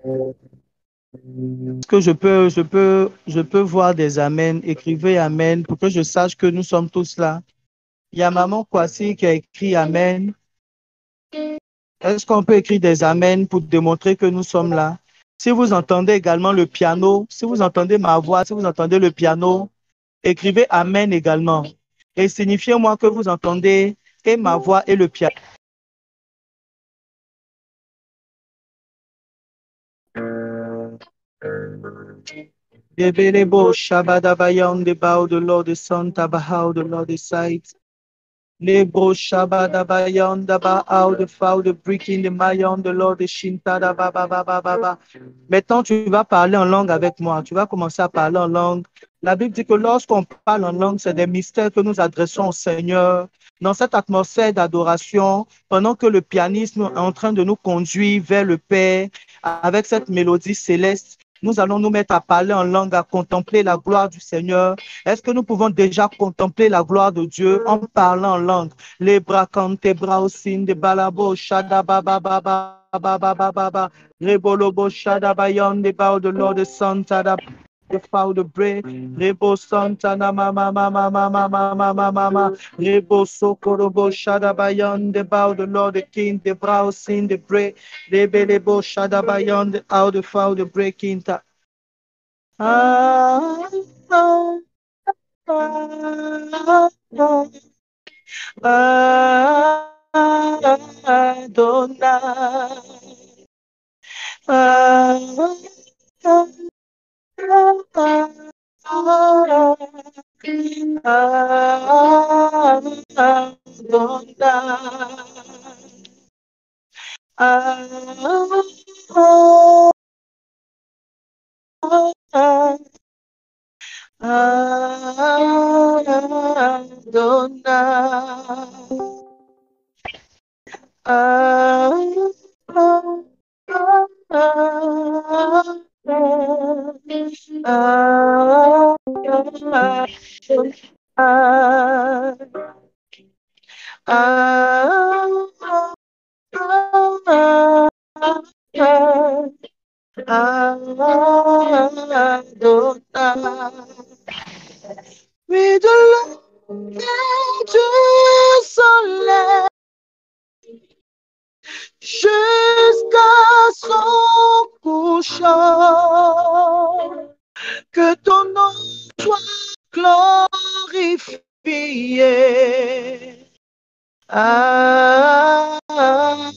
Est-ce que je peux voir des amens? Écrivez amen pour que je sache que nous sommes tous là. Il y a Maman Kwasi qui a écrit amen. Est-ce qu'on peut écrire des amens pour démontrer que nous sommes là? Si vous entendez également le piano, si vous entendez ma voix, si vous entendez le piano, écrivez amen également. Et signifiez-moi que vous entendez et ma voix et le piano. Bebelebo Shabadabayan, the bow, the Lord is son, Tabahao, the Lord is sight. Lebro Shabadabayan, the Baal, the foul, the breaking, the Mayan, the Lord is Shinta, da ba ba ba ba ba ba. Maintenant, tu vas parler en langue avec moi. Tu vas commencer à parler en langue. La Bible dit que lorsqu'on parle en langue, c'est des mystères que nous adressons au Seigneur. Dans cette atmosphère d'adoration, pendant que le pianiste est en train de nous conduire vers le Père avec cette mélodie céleste, nous allons nous mettre à parler en langue, à contempler la gloire du Seigneur. Est-ce que nous pouvons déjà contempler la gloire de Dieu en parlant en langue? Les bras cantent, bras aussi, de balabo, shada ba ba ba ba ba ba ba ba ba. Rebolobo shada bayon, the bow the Lord the Santa da the foul the bread. Rebo Santa na ma ma ma ma ma ma ma ma ma ma ma. Rebo sokorobo shada bayon, the bow the Lord the King, the brow sin the bread. Rebelebo shada bayon, the out the foul the breaking ta. Ah, ah. Adonai, oui, de l'homme du soleil jusqu'à son couchant, que ton nom soit glorifié.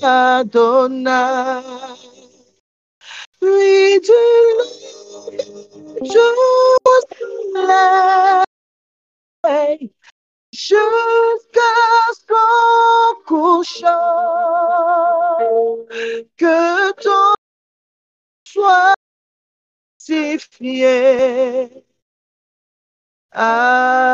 Adonai, oui, du soleil jusqu'à son couchant, que ton soit sanctifié. Adonai,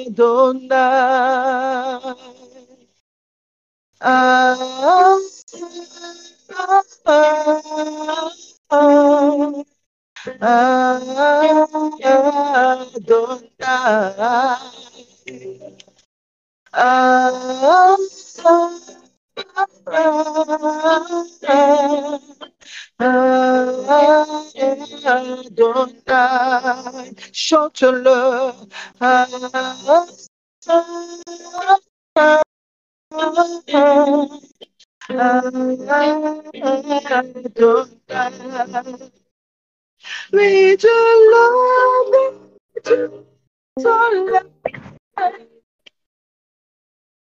Adonai, Adonai, chante-le. Adonai, oui, de l'homme du soleil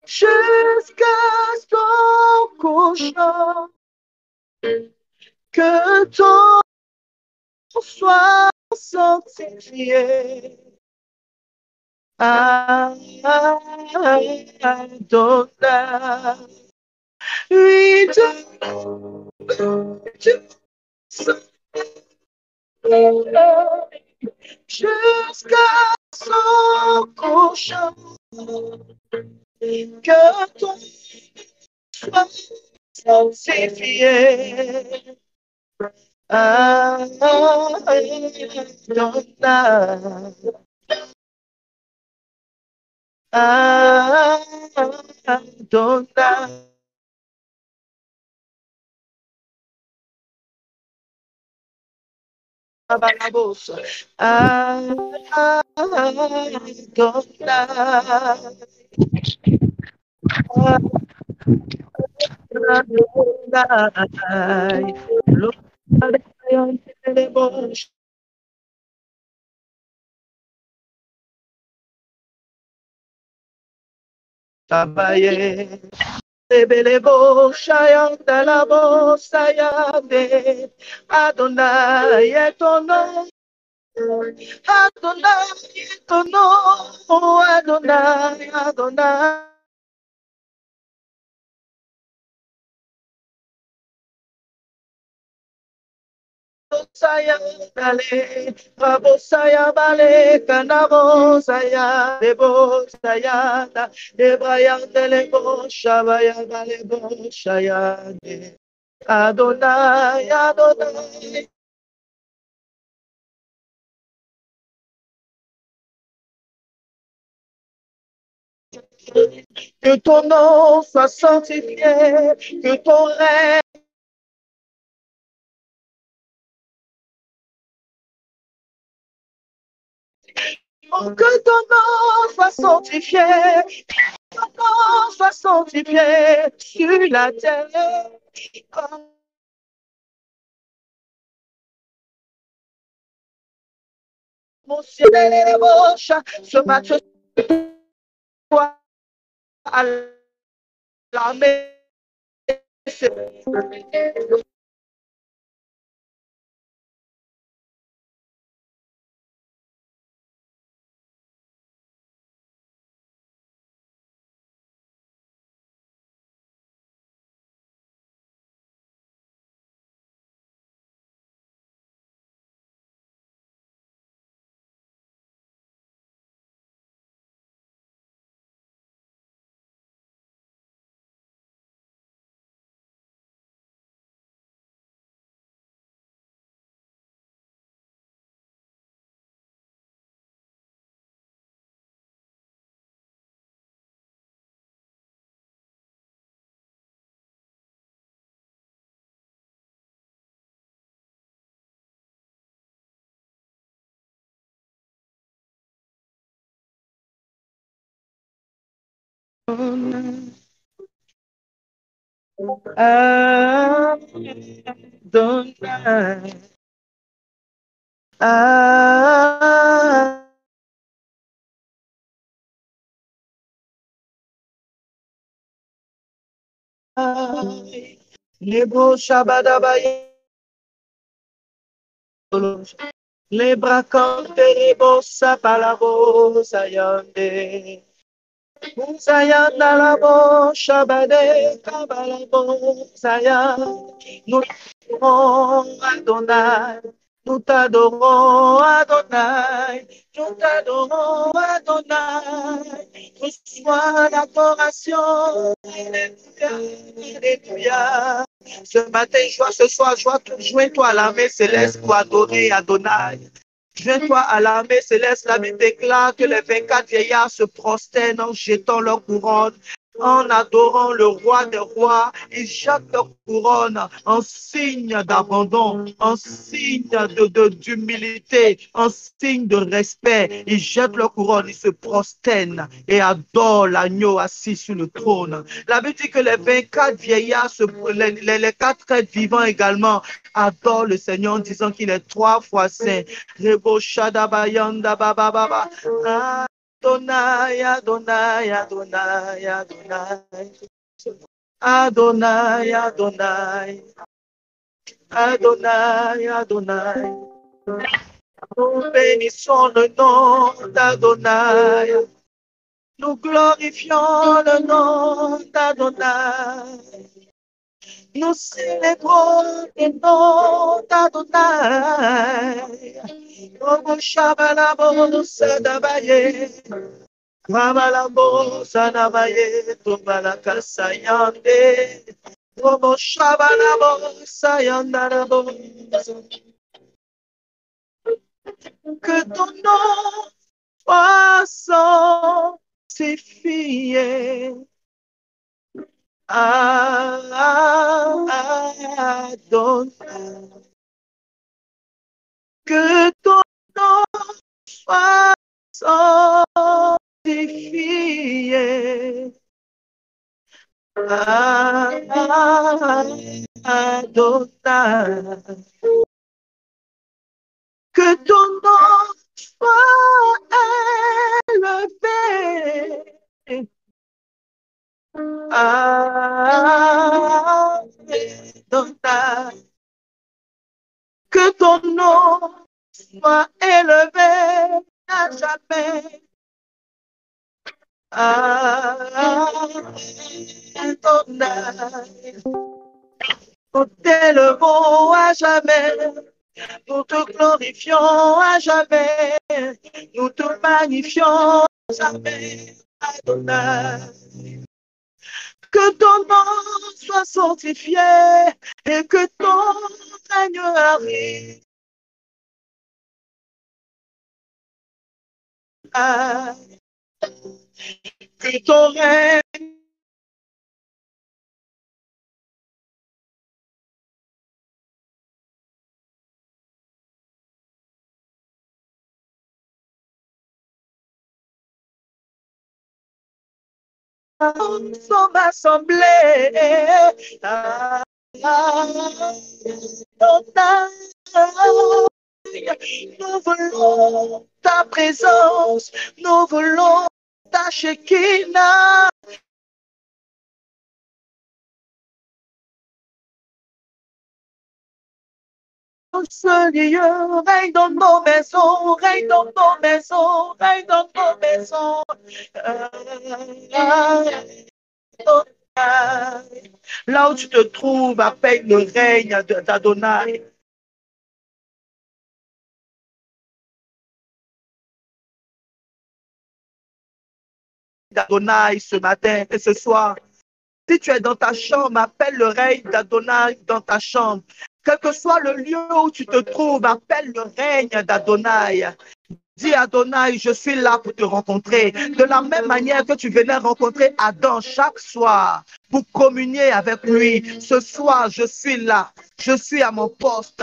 jusqu'à son couchant, que ton soit sanctifié. Adonai, oui, de soleil jusqu'à son couchant, que ton soit sanctifié. Adonai. Balabosa. Adonai. Tabaye. Lebelebo shayanda labo sayande. Adonai est ton nom. Adonai est ton nom. Adonai, Adonai. Saya dale, Rabo saya bale, Kanabo saya, Debo saya da, Debraya delebo, Shabaya balebo, Shaya de. Adonai, Adonai. Que ton nom soit sanctifié, que ton règne, que ton nom soit sanctifié, que ton nom soit sanctifié sur la terre. Comme mon ciel et les roches, ce match soit à l'armée. Adonai, Adonai. Nebo Shabadabaye, les bras comme des bossa palabo sayande. Sayanda labo Shabade kabalabo sayan. Nous t'adorons Adonai, nous t'adorons Adonai, nous t'adorons Adonai. Reçois l'adoration. Alléluia. Ce matin, ce soir, joins-toi à l'armée céleste pour adorer Adonai. Joins-toi à l'armée céleste. La Bible déclare que les 24 vieillards se prosternent en jetant leur couronne, en adorant le roi des rois. Ils jettent leur couronne en signe d'abandon, en signe d'humilité, en signe de respect. Ils jettent leur couronne, ils se prosternent et adorent l'agneau assis sur le trône. La Bible dit que les 24 vieillards, les quatre êtres vivants également, adorent le Seigneur en disant qu'il est trois fois saint. Rebo Shadabayanda Baba Baba. Adonai, Adonai, Adonai, Adonai. Adonai, Adonai, Adonai, Adonai. Nous bénissons le nom d'Adonai. Nous glorifions le nom d'Adonai. Nous célébrons le nom d'Adonai. Como Shabalabo Sadabaye. Rabalabo Sadabaye. Tobalaka Sayande. Robo Shabalabo, Sayandarabo. Que ton nom soit sanctifié. Adonai. Que ton nom soit sanctifié. Adonai. Que ton nom soit élevé. Adonai. Que ton nom soit élevé à jamais. Adonai. Nous t'élevons à jamais. Nous te glorifions à jamais. Nous te magnifions à jamais. Adonai. Que ton nom soit sanctifié et que ton règne arrive. Que ton règne sommes assemblés. Nous voulons ta présence, nous voulons ta Shekinah. Ce lieu règne dans nos maisons, règne dans nos maisons, règne dans nos maisons. Là où tu te trouves, appelle le règne d'Adonai. D'Adonai ce matin et ce soir. Si tu es dans ta chambre, appelle le règne d'Adonai dans ta chambre. Quel que soit le lieu où tu te trouves, appelle le règne d'Adonai. Dis Adonai, je suis là pour te rencontrer. De la même manière que tu venais rencontrer Adam chaque soir pour communier avec lui. Ce soir, je suis là. Je suis à mon poste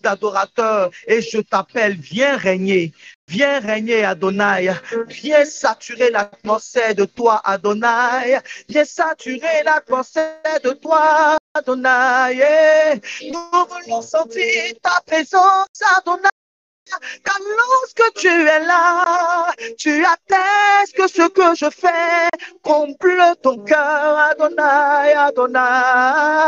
d'adorateur. Et je t'appelle, viens régner. Viens régner, Adonai. Viens saturer l'atmosphère de toi, Adonai. Viens saturer l'atmosphère de toi, Adonai. Nous voulons sentir ta présence, Adonai. Car lorsque tu es là, tu attestes que ce que je fais comble ton cœur, Adonai, Adonai.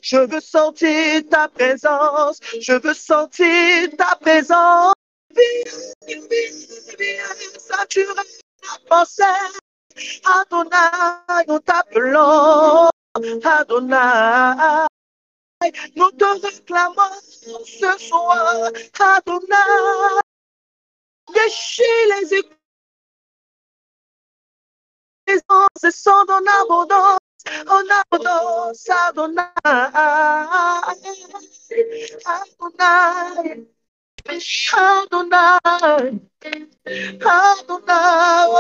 Je veux sentir ta présence, je veux sentir ta présence. Viens saturer la pensée, Adonai, nous t'appelons, Adonai. Nous te réclamons ce soir, Adonai. Déchire les écoutances et sont en abondance, Adonai. Adonai, Adonai, Adonai.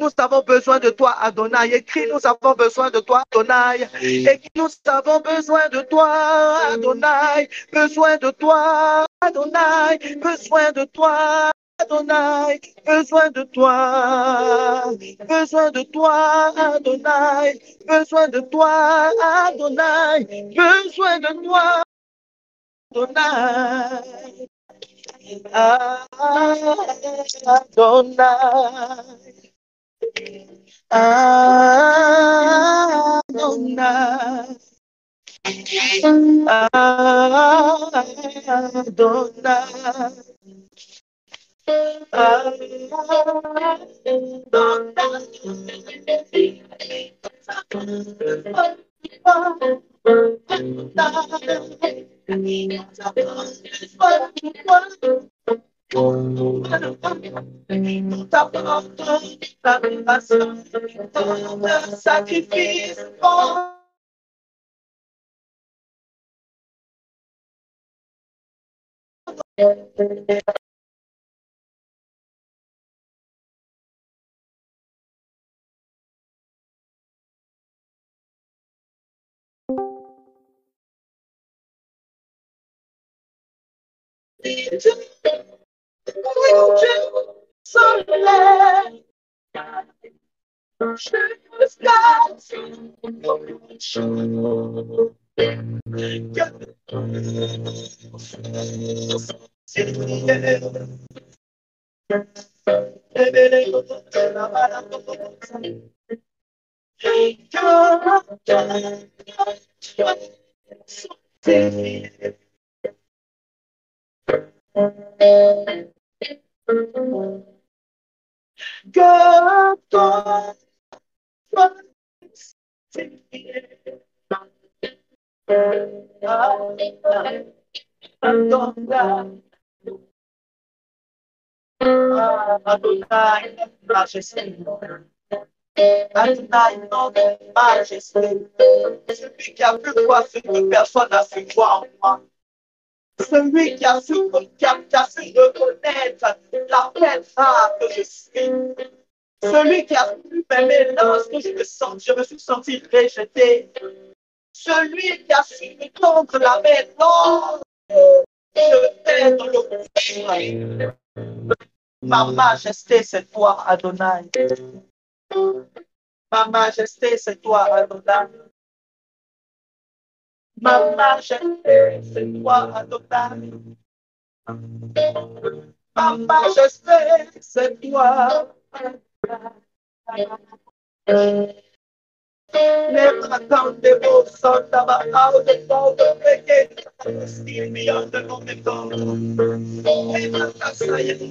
Nous avons besoin de toi, Adonai. Écris, nous avons besoin de toi, Adonai. Écris, nous avons besoin de toi, Adonai. Besoin de toi, Adonai. Besoin de toi, Adonai. Besoin de toi. Besoin de toi, Adonai. Besoin de toi, Adonai. Besoin de toi, Adonai. Adonai. Adonai, Adonai, Adonai. l'adoration, ton sacrifice, mon Dieu, soleil, que ton Adonai, majesté. Adonai, notre majesté. Celui qui a vu quoi ce que personne n'a pu voir en moi. Celui qui a su reconnaître la peine rare que je suis. Celui qui a pu m'aimer lorsque je me suis senti rejeté. Celui qui a su me tendre la main lorsque je t'ai dans le Ma majesté, c'est toi, Adonai. Ma majesté, c'est toi, Adonai. Ma majesté, c'est toi, Adonai. Ma majesté, c'est toi. Les attentes de vos sont d'abord de ton de still beyond the moment. Et ma casa est de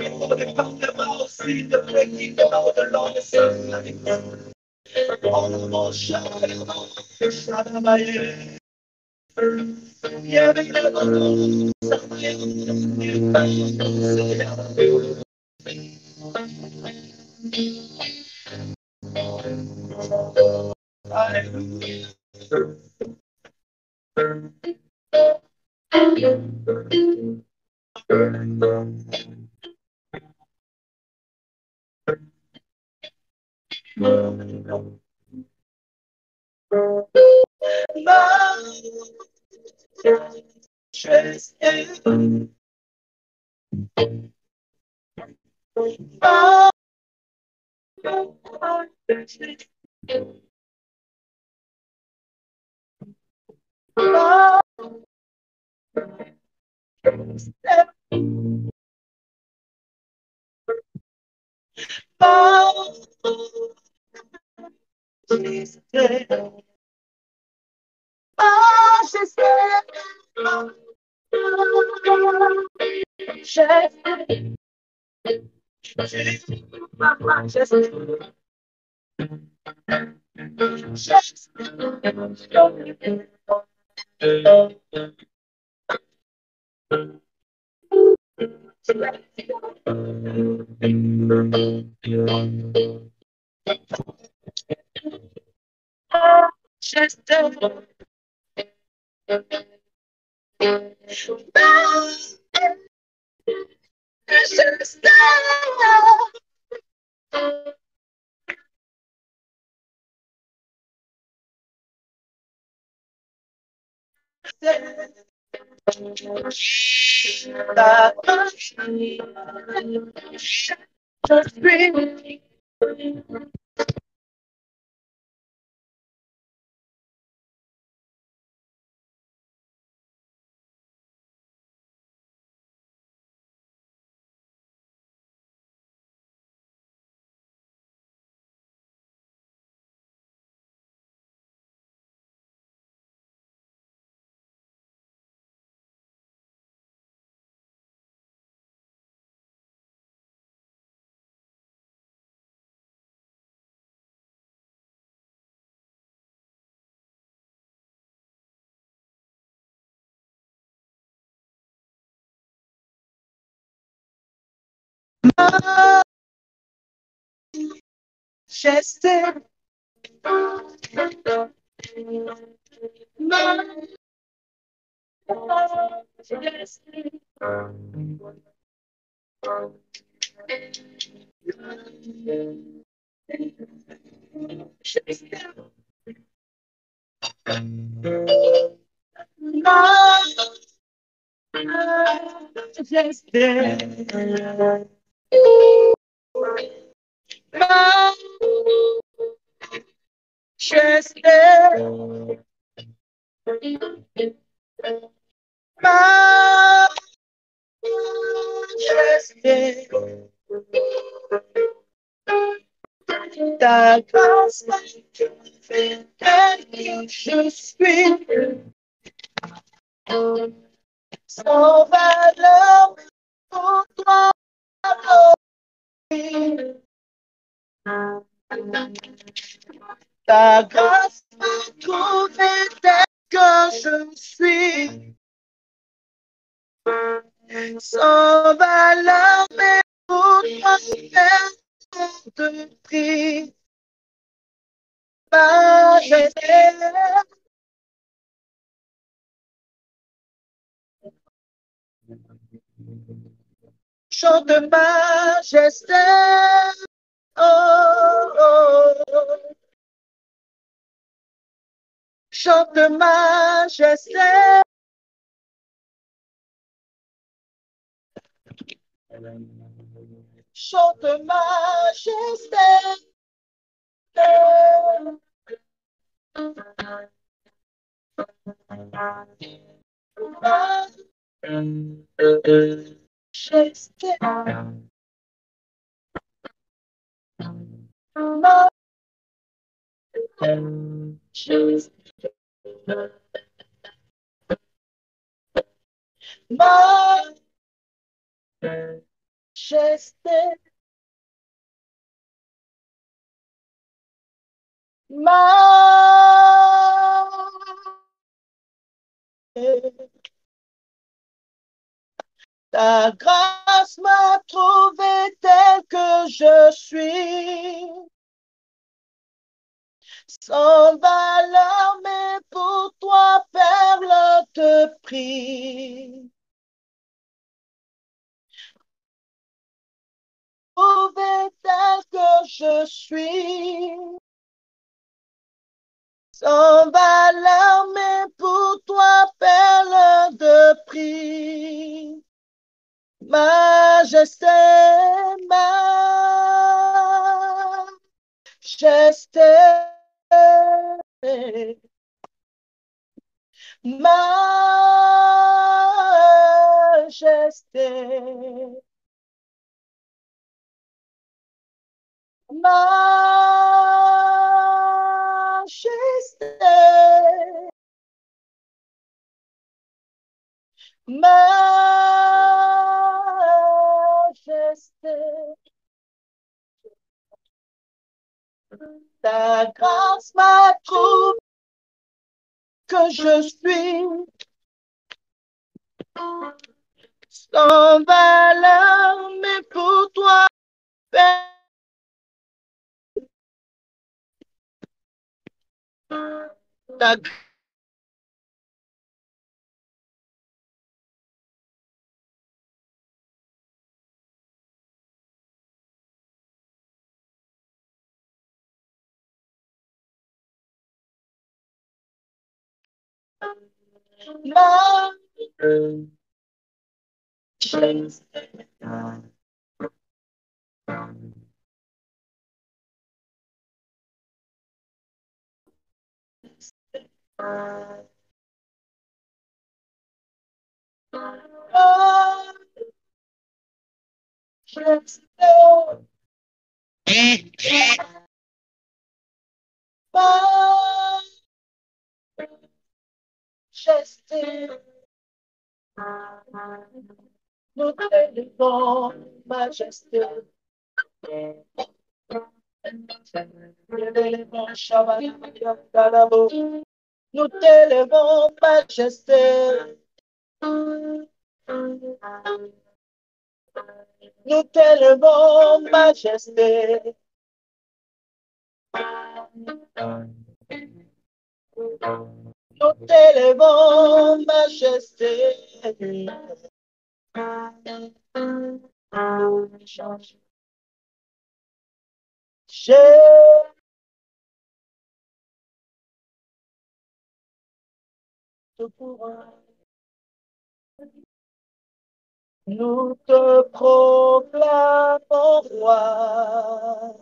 parlement aussi de breaking the mouth of the Lord is all mon chat, Shadabaye. Yeah, majesté, majesté. Majesté. Majesté. Majesté. Ta grâce m'a fait tel que je suis, sans valeur pour toi. Ta grâce m'a trouvé tel que je suis, sans valeur, mais pour toi, faire de prix. Majesté, chante majesté, oh, oh, oh. Chante majesté, chante majesté. Majesté, majesté, majesté, majesté. Ta grâce m'a trouvé tel que je suis, sans valeur, mais pour toi, perle de prix. Trouvé tel que je suis, sans valeur, mais pour toi, perle de prix. Majesté, majesté, majesté, majesté, majesté. Ta grâce m'a trouvé que je suis sans valeur, mais pour toi, ta majesté, majesté, nous t'élevons, majesté. Nous t'élevons, majesté. Nous t'élevons, majesté. Nous t'élèvons, majesté. Nous te proclamons roi,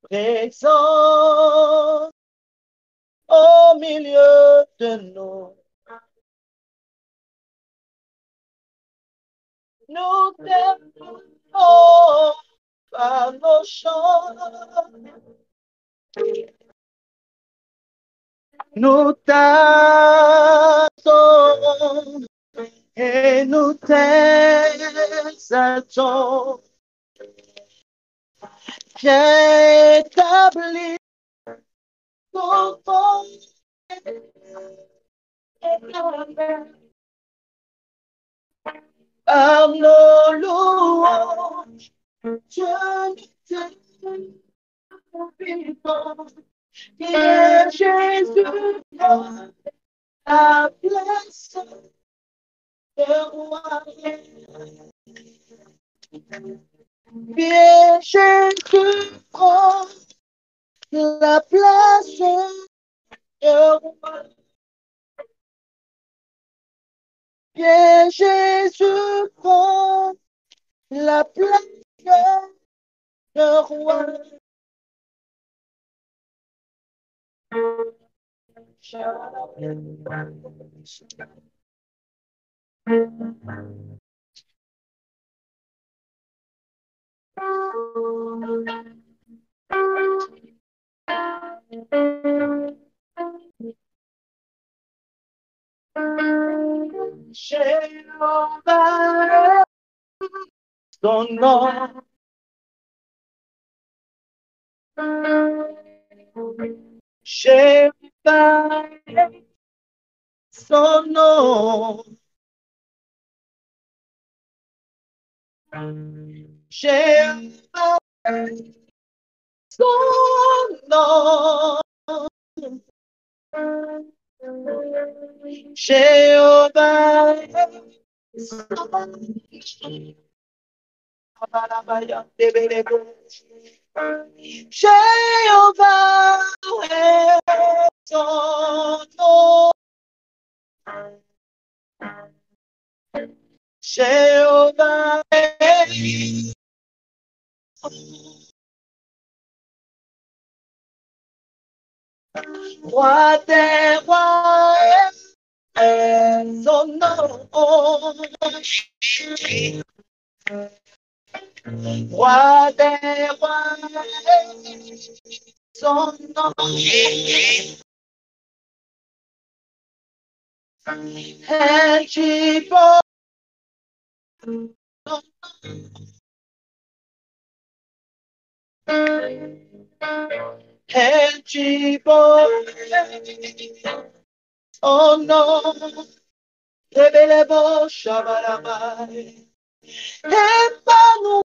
présent au milieu de nous. Nous t'aimons par nos chants. Nous t'adorons et nous t'exaltons. J'établis ton nom par nos louanges. Je t'aime vivant. Et Jésus prend la place de roi. Bien Jésus prend la place de roi. Bien Jésus prend la place de roi. Jéhovah, son nom. Jéhovah, son nom. Jéhovah, son nom. Jéhovah, Jéhovah est son nom. Jéhovah est roi des rois est son nom. Roi des rois est son nom. El Chipo, El Chipo, oh non, Rebelebo Shabarabai, Emmanuel,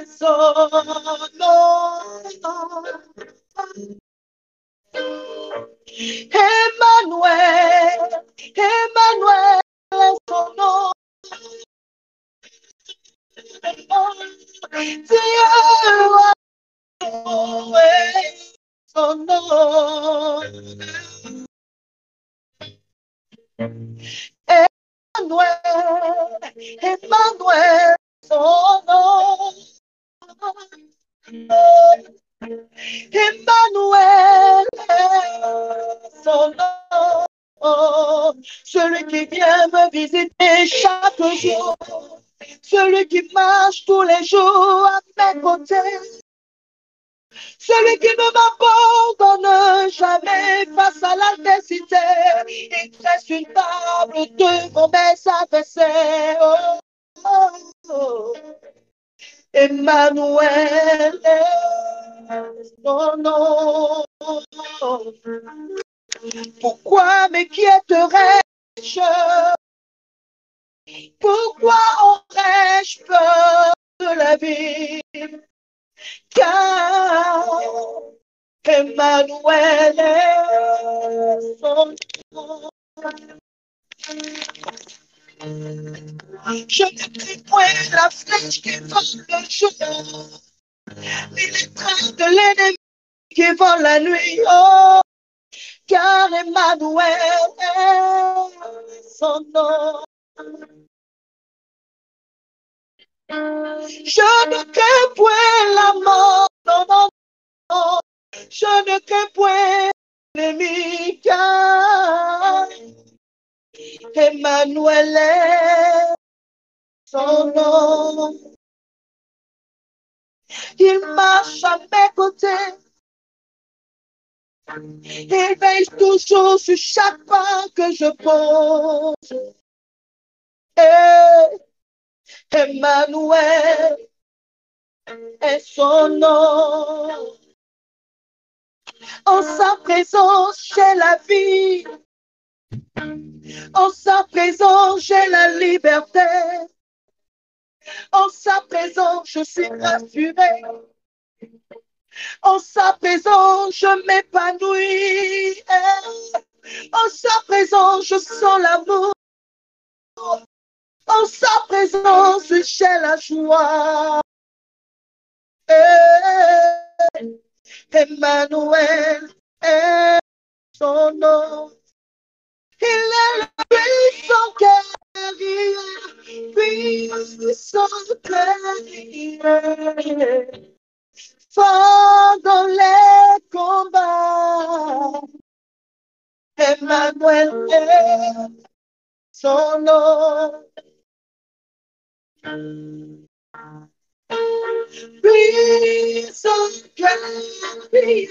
son nom, Emmanuel, Emmanuel, son nom. Dieu est son nom. Emmanuel, Emmanuel, son nom. Emmanuel, son nom. Celui qui vient me visiter chaque jour. Celui qui marche tous les jours à mes côtés. Celui qui ne m'abandonne jamais face à l'adversité. Il dresse une table devant mes adversaires. Oh, oh, oh. Emmanuel est son nom. Pourquoi m'inquiéterais-je? Pourquoi aurais-je peur de la vie? car Emmanuel est son nom. Je ne crie point la flèche qui vole le jour, ni les trains de l'ennemi qui vont la nuit. Oh, car Emmanuel est son nom. Je ne crains point la mort, non, non, non. Je ne crains point l'ennemi, car Emmanuel est son nom. Il marche à mes côtés. Il veille toujours sur chaque pas que je pose. Et Emmanuel est son nom. En sa présence, j'ai la vie. En sa présence, j'ai la liberté. En sa présence, je suis rassuré. En sa présence, je m'épanouis. En sa présence, je sens l'amour. En sa présence, j'ai la joie. Emmanuel est son nom. Il est le puissant guerrier, puissant guerrier. Fort dans les combats, Emmanuel est son nom. Puissant guerrier,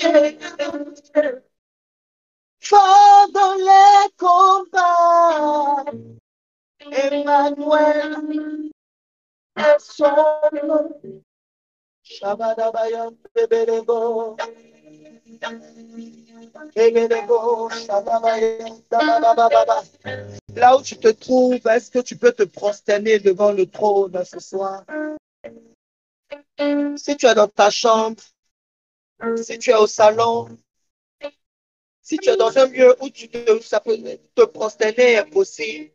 fort dans les combats, Emmanuel est son nom. Shabadabayan, Bebelebo, Bebelebo, Shababayan, Dabababa. Là où tu te trouves, est-ce que tu peux te prosterner devant le trône ce soir? Si tu es dans ta chambre, si tu es au salon, si tu es dans un lieu où ça peut te prosterner est possible,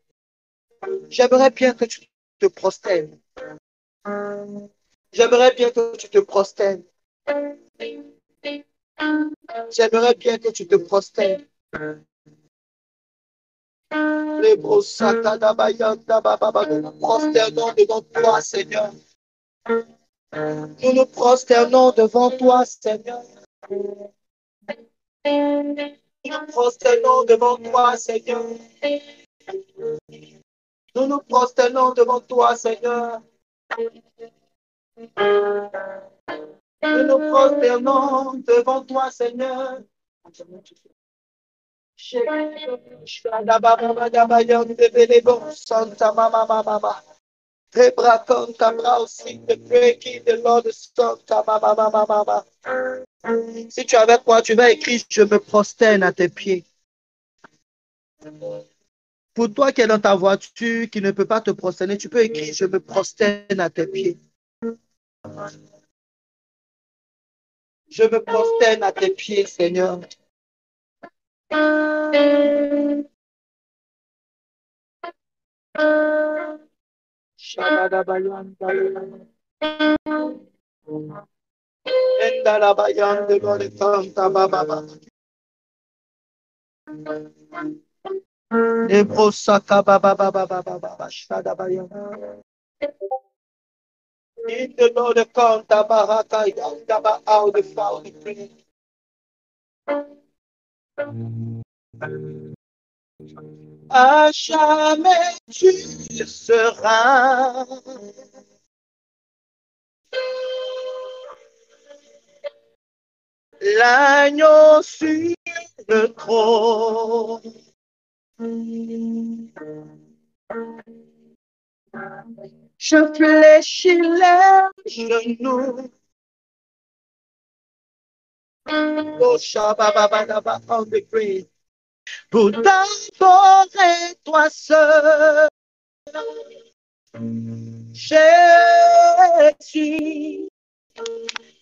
j'aimerais bien que tu te prosternes. J'aimerais bien que tu te prosternes. J'aimerais bien que tu te prosternes. Les nous nous prosternons devant toi, Seigneur. Nous nous prosternons devant toi, Seigneur. Nous nous prosternons devant toi, Seigneur. Nous nous prosternons devant toi, Seigneur. Nous nous prosternons devant toi, Seigneur. Santa Mama Mama. Si tu es avec moi, tu vas écrire, je me prosterne à tes pieds. Pour toi qui es dans ta voiture, qui ne peut pas te prosterner, tu peux écrire, je me prosterne à tes pieds. Je me prosterne à tes pieds, Seigneur. In the Lord account, Tabaraka, Yandaba, out the foul free. À jamais tu seras l'agneau sur le trône. Je fléchis les genoux. Oh, Shababababa, on the grave. Pour t'adorer toi seul. Jésus,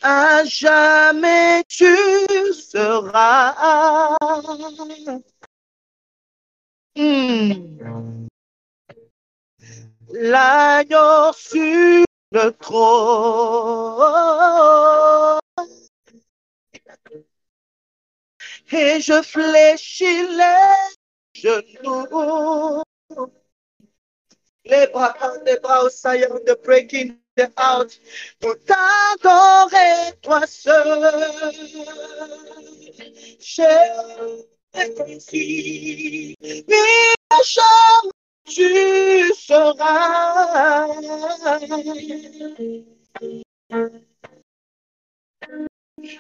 À jamais tu seras. L'agneau sur le trône. Et je fléchis les genoux. Les bras au saillant de breaking the out pour t'adorer toi seul. Jésus, oui, jamais tu seras.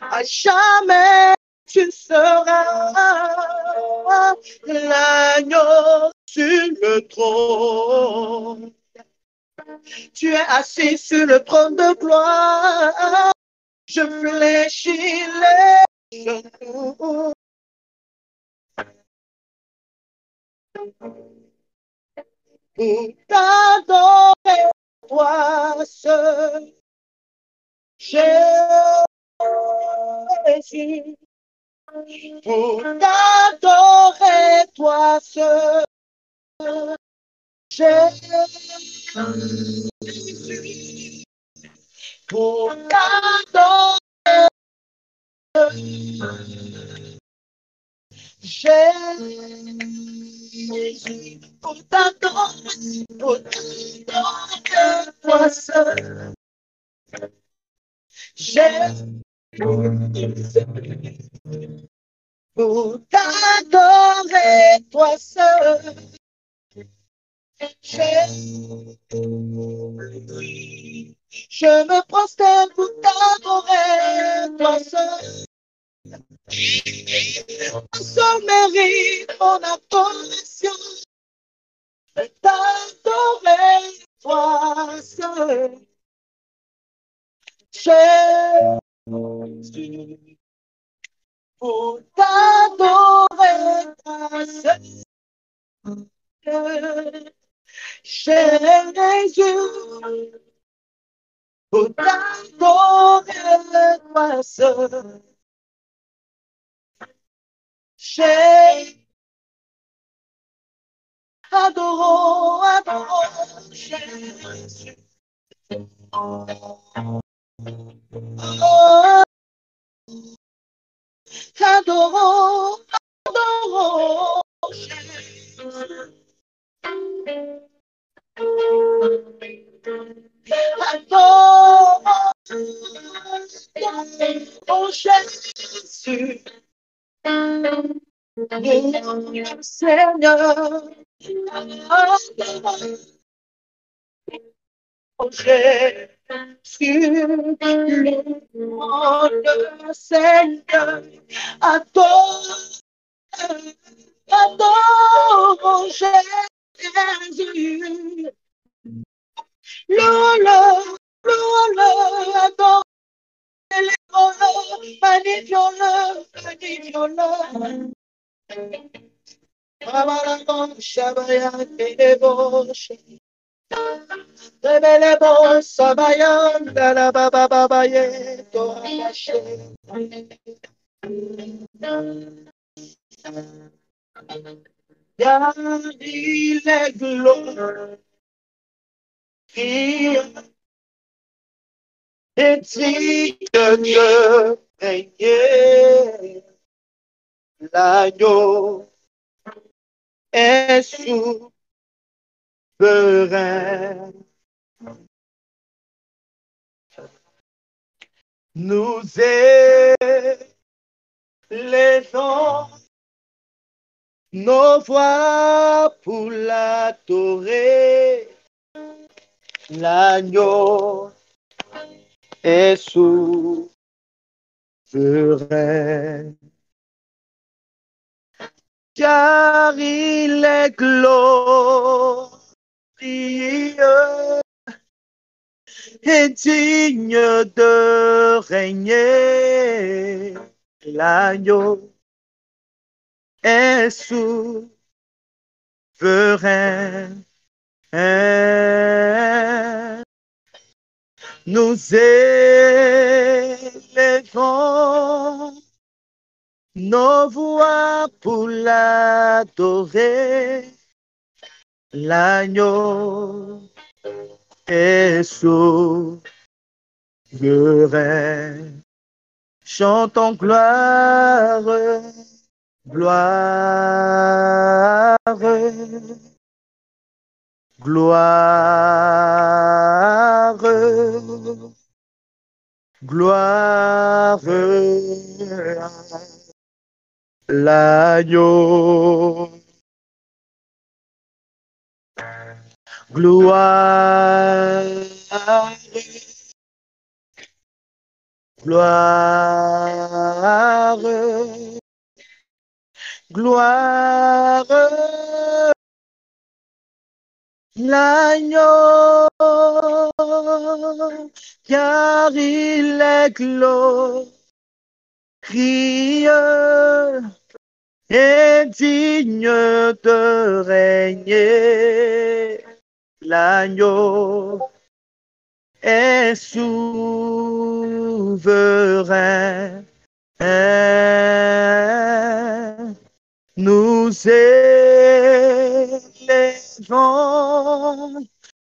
À jamais tu seras l'agneau sur le trône. Tu es assis sur le trône de gloire. Je fléchis les genoux. Pour t'adorer, toi seul. Jésus, pour t'adorer, toi seul. Jésus, pour t'adorer. Jésus, pour t'adorer, toi seul. Jésus, pour t'adorer, toi seul. Jésus, je me prosterne pour t'adorer, toi seul. Ton seul mérite mon adoration. T'adorer, toi seul. Jésus, pour t'adorer, toi seul. Jésus, pour t'adorer, toi seul. Jésus, adorons, adorons, Jésus. Oh, adorons, adorons, Jésus. Adorons, oh Jésus, mon Seigneur. Adorons, oh Jésus, mon Seigneur. Adore, adore Jésus. Louange, louange, adore, élève-le, magnifions-le, magnifions-le. Rabalabon, Shabaya, Kedebosh, Rebelebon, Sabayan, Dalabababaye, Torabache. Yadi les gloires, et digne de régner. L'agneau est souverain. Nous élevons nos voix pour l'adorer. L'agneau est souverain. Car il est glorieux et digne de régner. L'agneau est souverain. nous élevons nos voix pour l'adorer. L'agneau est souverain. Chantons gloire, gloire, gloire, gloire à l'agneau. Gloire, gloire, gloire, l'agneau, car il est glorieux et digne de régner. L'agneau est souverain. Nous élevons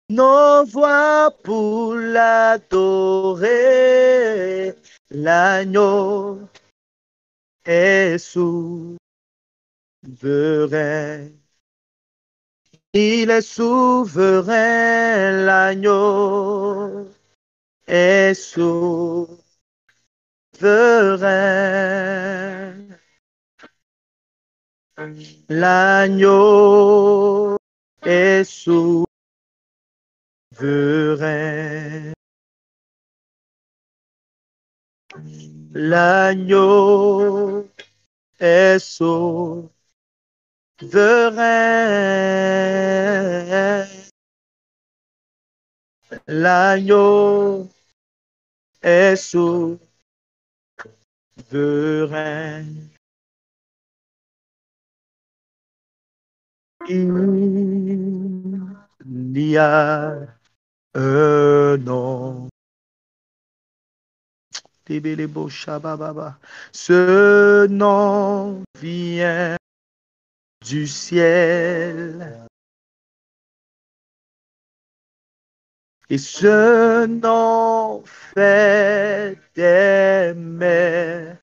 nos voix pour l'adorer. L'agneau est souverain. Il est souverain, l'agneau est souverain. L'agneau est souverain. L'agneau est souverain. L'agneau est souverain. Il y a un nom. Ce nom vient du ciel. Et ce nom fait des merveilles.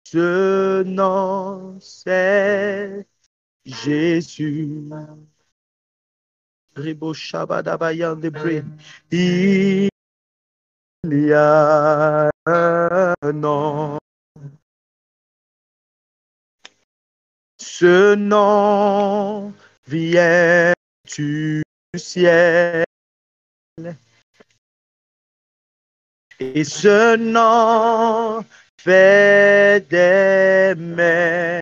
Ce nom, c'est Jésus. Il y a un nom. Ce nom vient du ciel. Et ce nom fait des merveilles.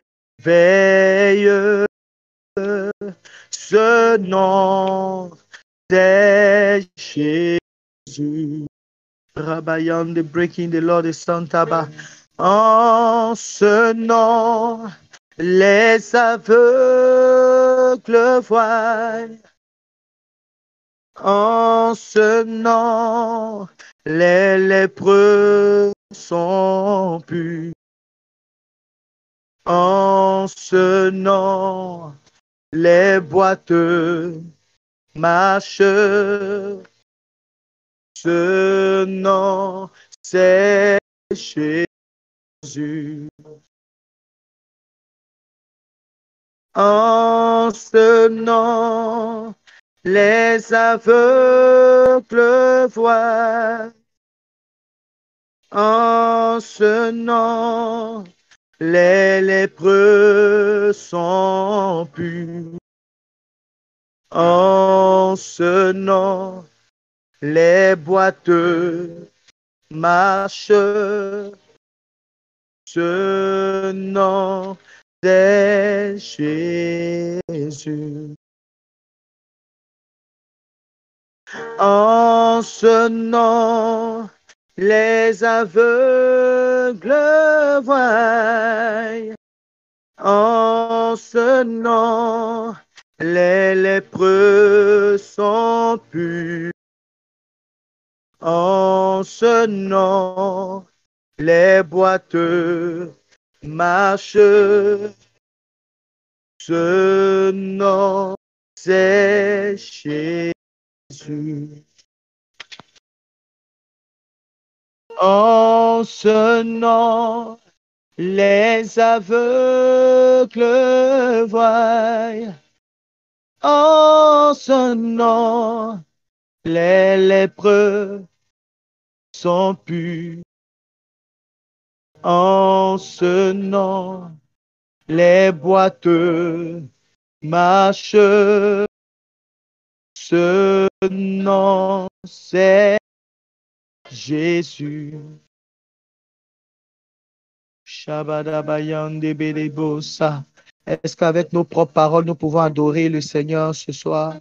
Ce nom, c'est Jésus. Rabayam de breaking the Lord de Santaba. En ce nom, les aveugles voient. En ce nom, les lépreux sont purs. En ce nom, les boiteux marchent. Ce nom, c'est Jésus. En ce nom, les aveugles voient. En ce nom, les lépreux sont purs. En ce nom, les boiteux marchent. Ce nom, c'est Jésus. En ce nom, les aveugles voient. En ce nom, Les lépreux sont purs. En ce nom, les boiteux marchent. Ce nom, c'est Jésus. En ce nom, les aveugles voient. En ce nom, les lépreux sont purs. En ce nom, les boiteux marchent. Ce nom, c'est Jésus. Shabadabayande belebosa. Est-ce qu'avec nos propres paroles, nous pouvons adorer le Seigneur ce soir?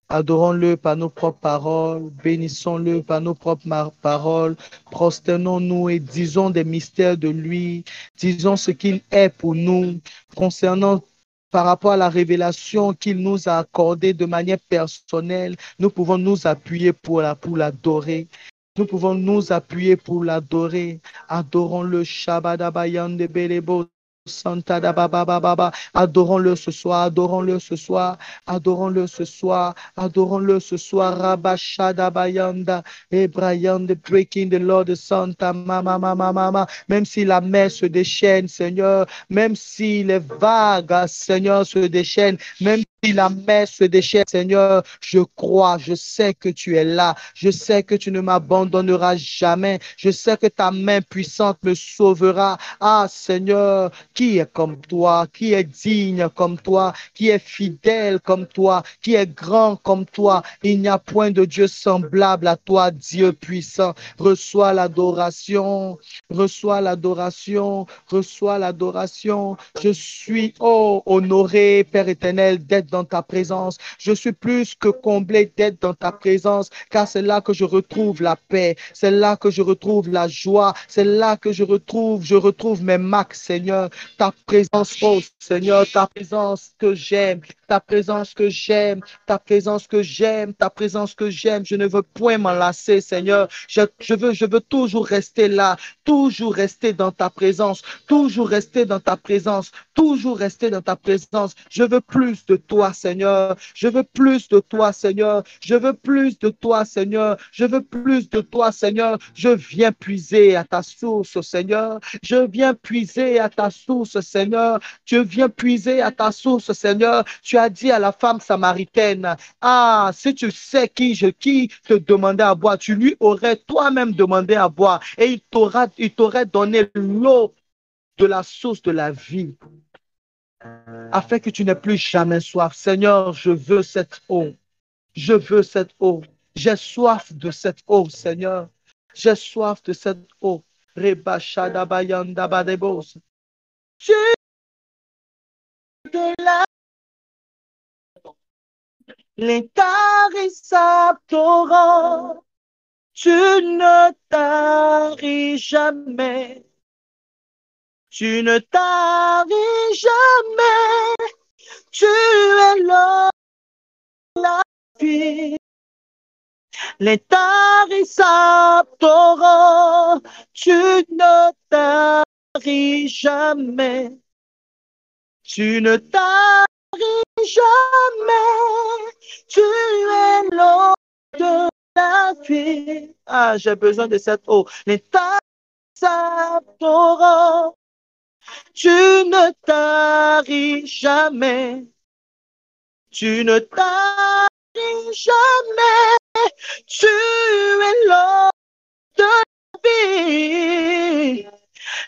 Adorons-le par nos propres paroles, bénissons-le par nos propres paroles, prosternons-nous et disons des mystères de lui, disons ce qu'il est pour nous, concernant par rapport à la révélation qu'il nous a accordée de manière personnelle, nous pouvons nous appuyer pour l'adorer. Nous pouvons nous appuyer pour l'adorer. Adorons-le, Shabadabayande Belebo. Santa da baba baba, adorons-le ce soir, adorons-le ce soir, adorons-le ce soir, adorons-le ce soir, Rabashada Bayanda, Ebrayand, breaking the Lord Santa, mama, mama, mama, même si la mer se déchaîne, Seigneur, même si les vagues, Seigneur, se déchaînent, même si la mer se déchaîne, Seigneur, je crois, je sais que tu es là, je sais que tu ne m'abandonneras jamais, je sais que ta main puissante me sauvera. Ah, Seigneur, qui est comme toi, qui est digne comme toi, qui est fidèle comme toi, qui est grand comme toi. Il n'y a point de Dieu semblable à toi, Dieu puissant. Reçois l'adoration, reçois l'adoration, reçois l'adoration. Je suis, oh, honoré, Père éternel, d'être dans ta présence. Je suis plus que comblé d'être dans ta présence, car c'est là que je retrouve la paix, c'est là que je retrouve la joie, c'est là que je retrouve mes marques, Seigneur. Ta présence, oh Seigneur, ta présence que j'aime, ta présence que j'aime, ta présence que j'aime, ta présence que j'aime. Je ne veux point m'en lasser, Seigneur. Je veux toujours rester là, toujours rester dans ta présence, toujours rester dans ta présence, toujours rester dans ta présence. Je veux plus de toi, Seigneur. Je veux plus de toi, Seigneur. Je veux plus de toi, Seigneur. Je veux plus de toi, Seigneur. Je viens puiser à ta source, Seigneur. Je viens puiser à ta source, Seigneur. Je viens puiser à ta source, Seigneur. Tu as dit à la femme samaritaine, ah, si tu sais qui te demandait à boire, tu lui aurais toi-même demandé à boire et il t'aurait donné l'eau de la source de la vie afin que tu n'aies plus jamais soif. Seigneur, je veux cette eau. Je veux cette eau. J'ai soif de cette eau, Seigneur. J'ai soif de cette eau. Reba Shadabayanda Badebos. Tu es là. Les tarissaptorants. Tu ne taris jamais. Tu ne taris jamais. Tu es là, la vie. Les tarissaptorants. Tu ne taris jamais. Tu ne taris jamais. Tu es l'eau de la vie. Ah, j'ai besoin de cette eau. Les tarissaptorants. Tu ne taris jamais. Tu ne taris jamais. Tu es l'eau de la vie.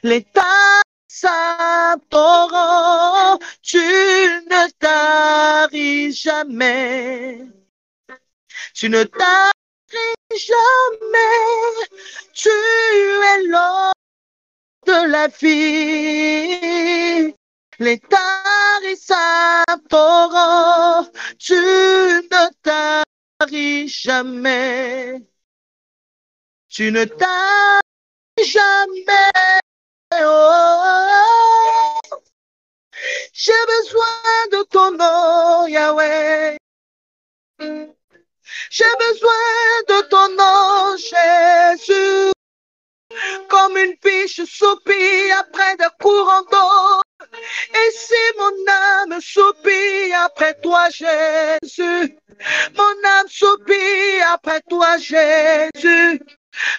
Les tarissaptorants. Tu ne taris jamais. Tu ne taris jamais. Tu es l'eau de la vie. Les tarissaptorants. Tu ne taris jamais. Tu ne taris jamais. Oh, J'ai besoin de ton nom, Yahweh. J'ai besoin de ton nom, Jésus. Comme une biche soupire après des courants d'eau. Et si mon âme soupire après toi, Jésus. Mon âme soupire après toi, Jésus.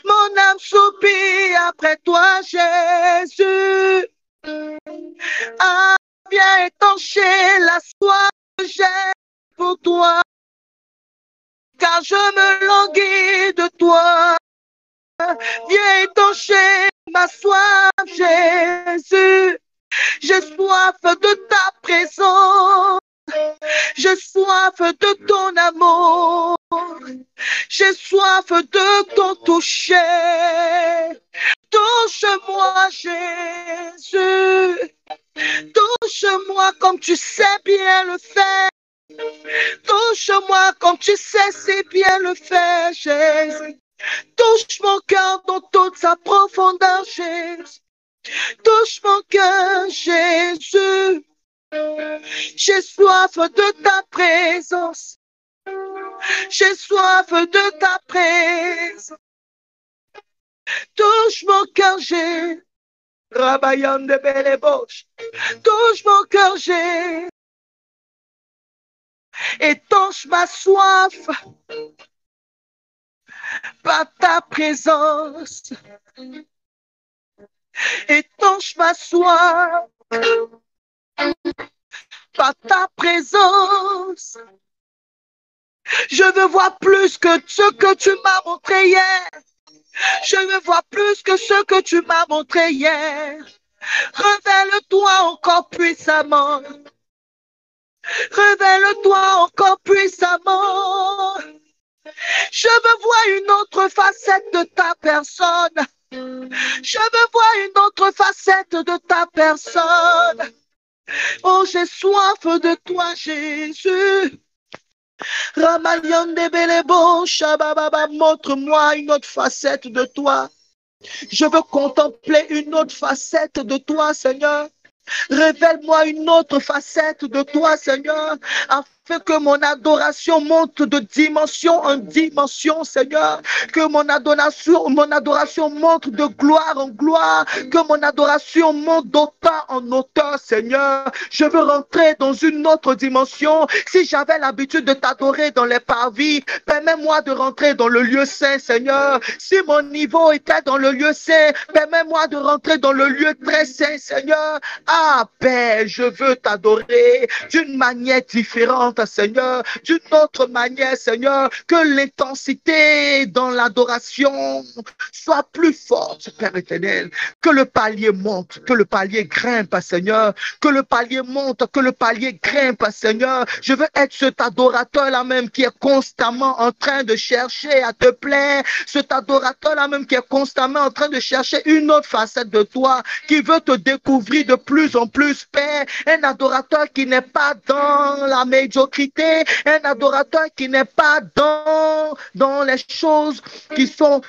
Mon âme soupire après toi, Jésus. Ah, viens étancher la soif que j'ai pour toi, car je me languis de toi. Viens étancher ma soif, Jésus. J'ai soif de ta présence. J'ai soif de ton amour. J'ai soif de ton toucher. Touche-moi, Jésus. Touche-moi comme tu sais bien le faire. Touche-moi comme tu sais si bien le faire, Jésus. Touche mon cœur dans toute sa profondeur, Jésus. Touche mon cœur, Jésus. J'ai soif de ta présence. J'ai soif de ta présence. Touche mon cœur, Jésus. Rabayan de Belle-Ébauche. Touche mon cœur, Jésus. Étanche ma soif par ta présence. Étanche ma soif par ta présence. Je veux voir plus que ce que tu m'as montré hier. Je veux voir plus que ce que tu m'as montré hier. Révèle-toi encore puissamment. Révèle-toi encore puissamment. Je veux voir une autre facette de ta personne. Je veux voir une autre facette de ta personne. Oh, j'ai soif de toi, Jésus. Ramalion de Belebo, Shabababa, montre-moi une autre facette de toi. Je veux contempler une autre facette de toi, Seigneur. Révèle-moi une autre facette de toi, Seigneur, afin que mon adoration monte de dimension en dimension, Seigneur. Que mon adoration monte de gloire en gloire. Que mon adoration monte d'auteur en auteur, Seigneur. Je veux rentrer dans une autre dimension. Si j'avais l'habitude de t'adorer dans les parvis, permets-moi de rentrer dans le lieu saint, Seigneur. Si mon niveau était dans le lieu saint, permets-moi de rentrer dans le lieu très saint, Seigneur. Ah, Père, je veux t'adorer d'une manière différente, Seigneur, d'une autre manière, Seigneur, que l'intensité dans l'adoration soit plus forte, Père éternel, que le palier monte, que le palier grimpe, Seigneur, que le palier monte, que le palier grimpe, Seigneur. Je veux être cet adorateur-là même qui est constamment en train de chercher à te plaire, cet adorateur-là même qui est constamment en train de chercher une autre facette de toi, qui veut te découvrir de plus en plus, Père, un adorateur qui n'est pas dans la médiocrité, un adorateur qui n'est pas dans les choses qui sont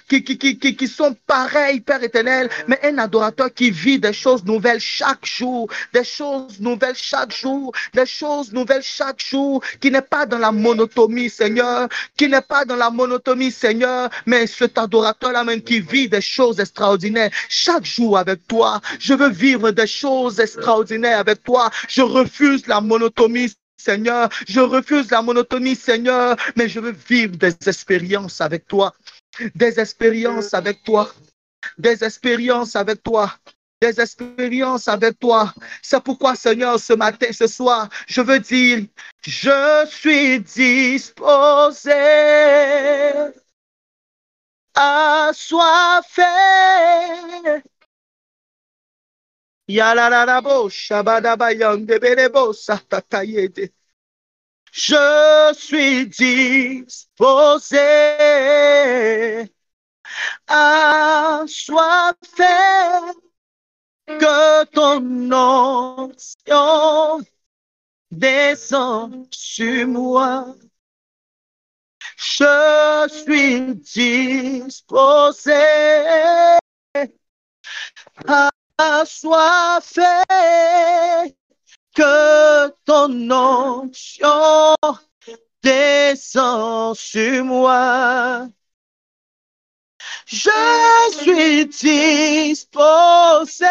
pareilles, Père éternel, mais un adorateur qui vit des choses nouvelles chaque jour, des choses nouvelles chaque jour, des choses nouvelles chaque jour, qui n'est pas dans la monotonie, Seigneur, qui n'est pas dans la monotonie, Seigneur, mais cet adorateur-là même qui vit des choses extraordinaires chaque jour avec toi. Je veux vivre des choses extraordinaires avec toi. Je refuse la monotonie, Seigneur. Je refuse la monotonie, Seigneur, mais je veux vivre des expériences avec toi. Des expériences avec toi. Des expériences avec toi. Des expériences avec toi. C'est pourquoi, Seigneur, ce matin, ce soir, je veux dire, je suis disposé à soifer. Yalarabo, Shabadabayan, Debelebo, Satakayede. Je suis disposé à soifer, que ton onction descend sur moi. Je suis disposé à soifer, que ton onction descend sur moi. Je suis disposé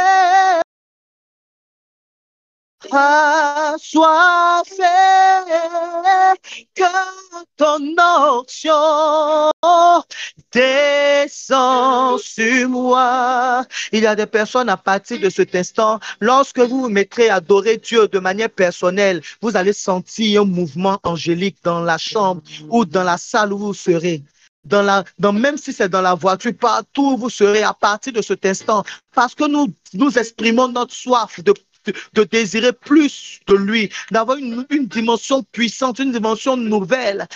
à soit fait que ton onction descend sur moi. Il y a des personnes à partir de cet instant, lorsque vous vous mettrez à adorer Dieu de manière personnelle, vous allez sentir un mouvement angélique dans la chambre ou dans la salle où vous serez. Même si c'est dans la voiture, partout où vous serez à partir de cet instant, parce que nous exprimons notre soif de désirer plus de lui, d'avoir une dimension puissante, une dimension nouvelle.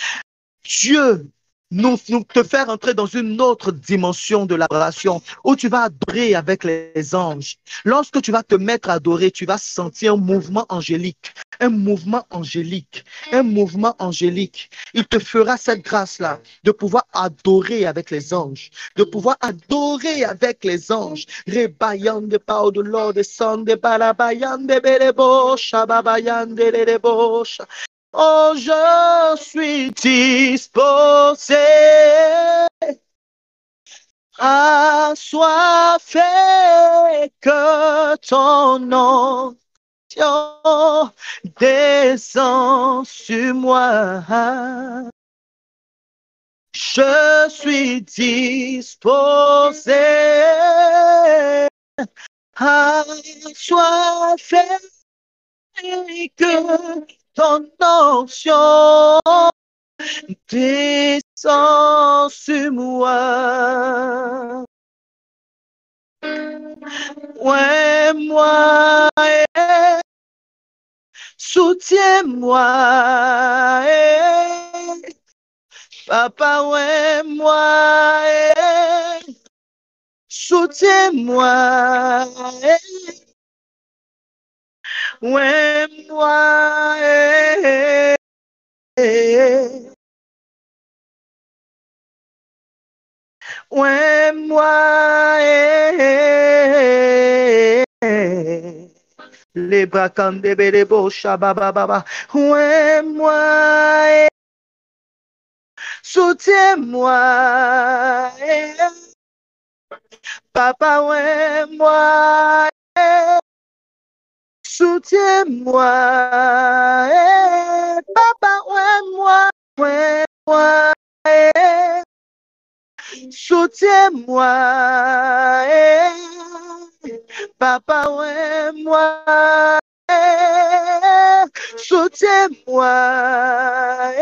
Dieu nous te faire entrer dans une autre dimension de l'adoration où tu vas adorer avec les anges. Lorsque tu vas te mettre à adorer, tu vas sentir un mouvement angélique, un mouvement angélique, un mouvement angélique. Il te fera cette grâce-là de pouvoir adorer avec les anges, de pouvoir adorer avec les anges. Rebayan de pao de l'or de son de balabayan de belebo, shababayan de lelebo. Oh, je suis disposé à soit fait que ton onction descend sur moi. Je suis disposé à soit fait que ton onction descend sur moi. Ouais, moi, soutiens-moi, papa, ouais, moi, soutiens-moi, ouais, moi, ouais, moi, les bras comme des bébés beaux, shabababa, ouais, moi, soutiens-moi, papa, ouais, moi, soutiens-moi, papa, ouais, moi, soutiens-moi, papa, ouais, moi, soutiens-moi.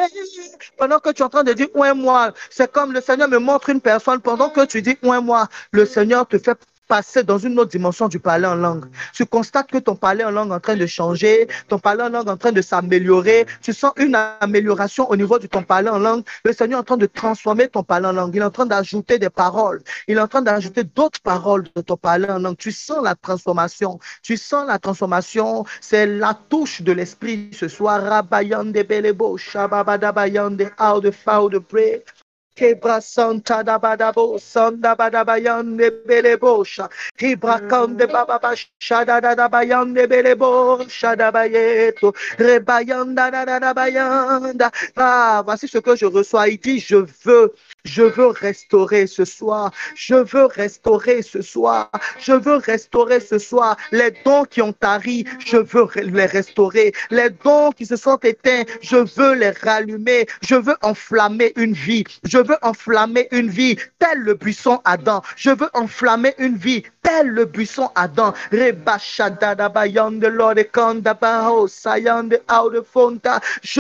Pendant que tu es en train de dire, ouais, moi, c'est comme le Seigneur me montre une personne. Pendant que tu dis, ouais, moi, le Seigneur te fait passer dans une autre dimension du parler en langue. Tu constates que ton parler en langue est en train de changer, ton parler en langue est en train de s'améliorer. Tu sens une amélioration au niveau de ton parler en langue. Le Seigneur est en train de transformer ton parler en langue. Il est en train d'ajouter des paroles. Il est en train d'ajouter d'autres paroles de ton parler en langue. Tu sens la transformation. Tu sens la transformation. C'est la touche de l'esprit ce soir. Rabayande belebo, shababadabayande, out the foul the pray. Kebra Santa da Badabo, Sanda Badabayan de Belebosha, Hibrakan de Bababa, Shada da Bayan de Belebo, Shadabayeto, Rebayanda da Bayanda. Ah, voici ce que je reçois. Il dit, je veux restaurer ce soir. Je veux restaurer ce soir. Je veux restaurer ce soir. Les dons qui ont tari, je veux les restaurer. Les dons qui se sont éteints, je veux les rallumer. Je veux enflammer une vie. Je veux enflammer une vie tel le buisson Adam. Je veux enflammer une vie tel le buisson Adam. Je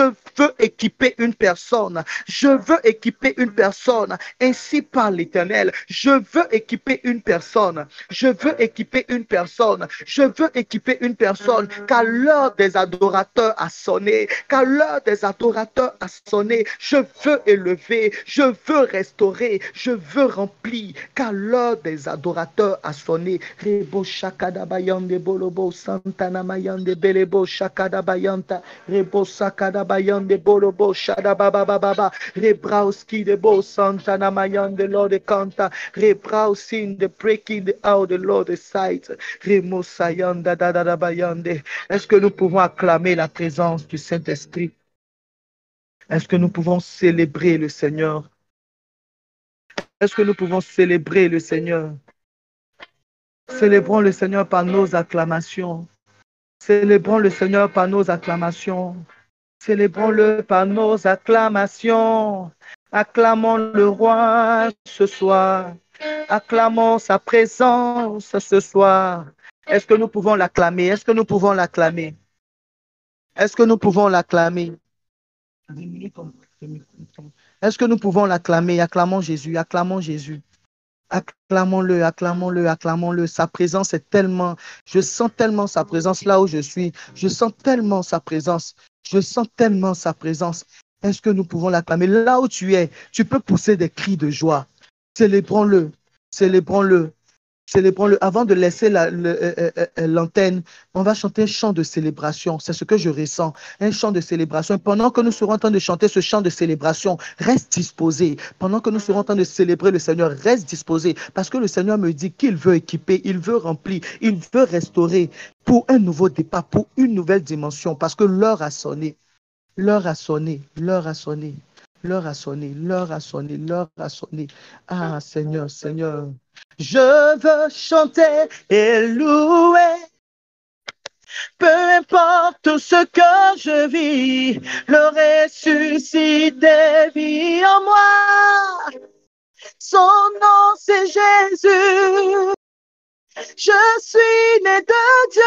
veux équiper une personne. Je veux équiper une personne. Ainsi par l'Éternel. Je veux équiper une personne. Je veux équiper une personne. Je veux équiper une personne. Car l'heure des adorateurs a sonné. Car l'heure des adorateurs a sonné. Je veux élever. Je veux restaurer. Je veux remplir. Car l'heure des adorateurs a sonné. condamné. Rebo Shakada Bayande Bolobo Santana Mayande Belebo Shakada Bayanta. Rebo Sakada Bayande Bolobo Shada Baba Baba. Rebrauski de Bo Santana Mayande Lord de Canta. Rebrausin de breaking the out the Lord de sight. Remo Sayanda Dada Bayande. Est-ce que nous pouvons acclamer la présence du Saint-Esprit? Est-ce que nous pouvons célébrer le Seigneur? Est-ce que nous pouvons célébrer le Seigneur? Célébrons le Seigneur par nos acclamations. Célébrons le Seigneur par nos acclamations. Célébrons-le par nos acclamations. Acclamons le roi ce soir. Acclamons sa présence ce soir. Est-ce que nous pouvons l'acclamer? Est-ce que nous pouvons l'acclamer? Est-ce que nous pouvons l'acclamer? Est-ce que nous pouvons l'acclamer? Acclamons Jésus, acclamons Jésus. Acclamons-le, acclamons-le, acclamons-le. Sa présence est tellement, je sens tellement sa présence là où je suis. Je sens tellement sa présence. Je sens tellement sa présence. Est-ce que nous pouvons l'acclamer? Là où tu es, tu peux pousser des cris de joie. Célébrons-le, célébrons-le. Célébrons-le. Avant de laisser l'antenne, on va chanter un chant de célébration. C'est ce que je ressens. Un chant de célébration. Pendant que nous serons en train de chanter ce chant de célébration, reste disposé. Pendant que nous serons en train de célébrer le Seigneur, reste disposé. Parce que le Seigneur me dit qu'il veut équiper, il veut remplir, il veut restaurer pour un nouveau départ, pour une nouvelle dimension. Parce que l'heure a sonné. L'heure a sonné. L'heure a sonné. L'heure a sonné, l'heure a sonné, l'heure a sonné. Ah, Seigneur, Seigneur. Je veux chanter et louer. Peu importe ce que je vis, le ressuscité vit en moi. Son nom, c'est Jésus. Je suis né de Dieu.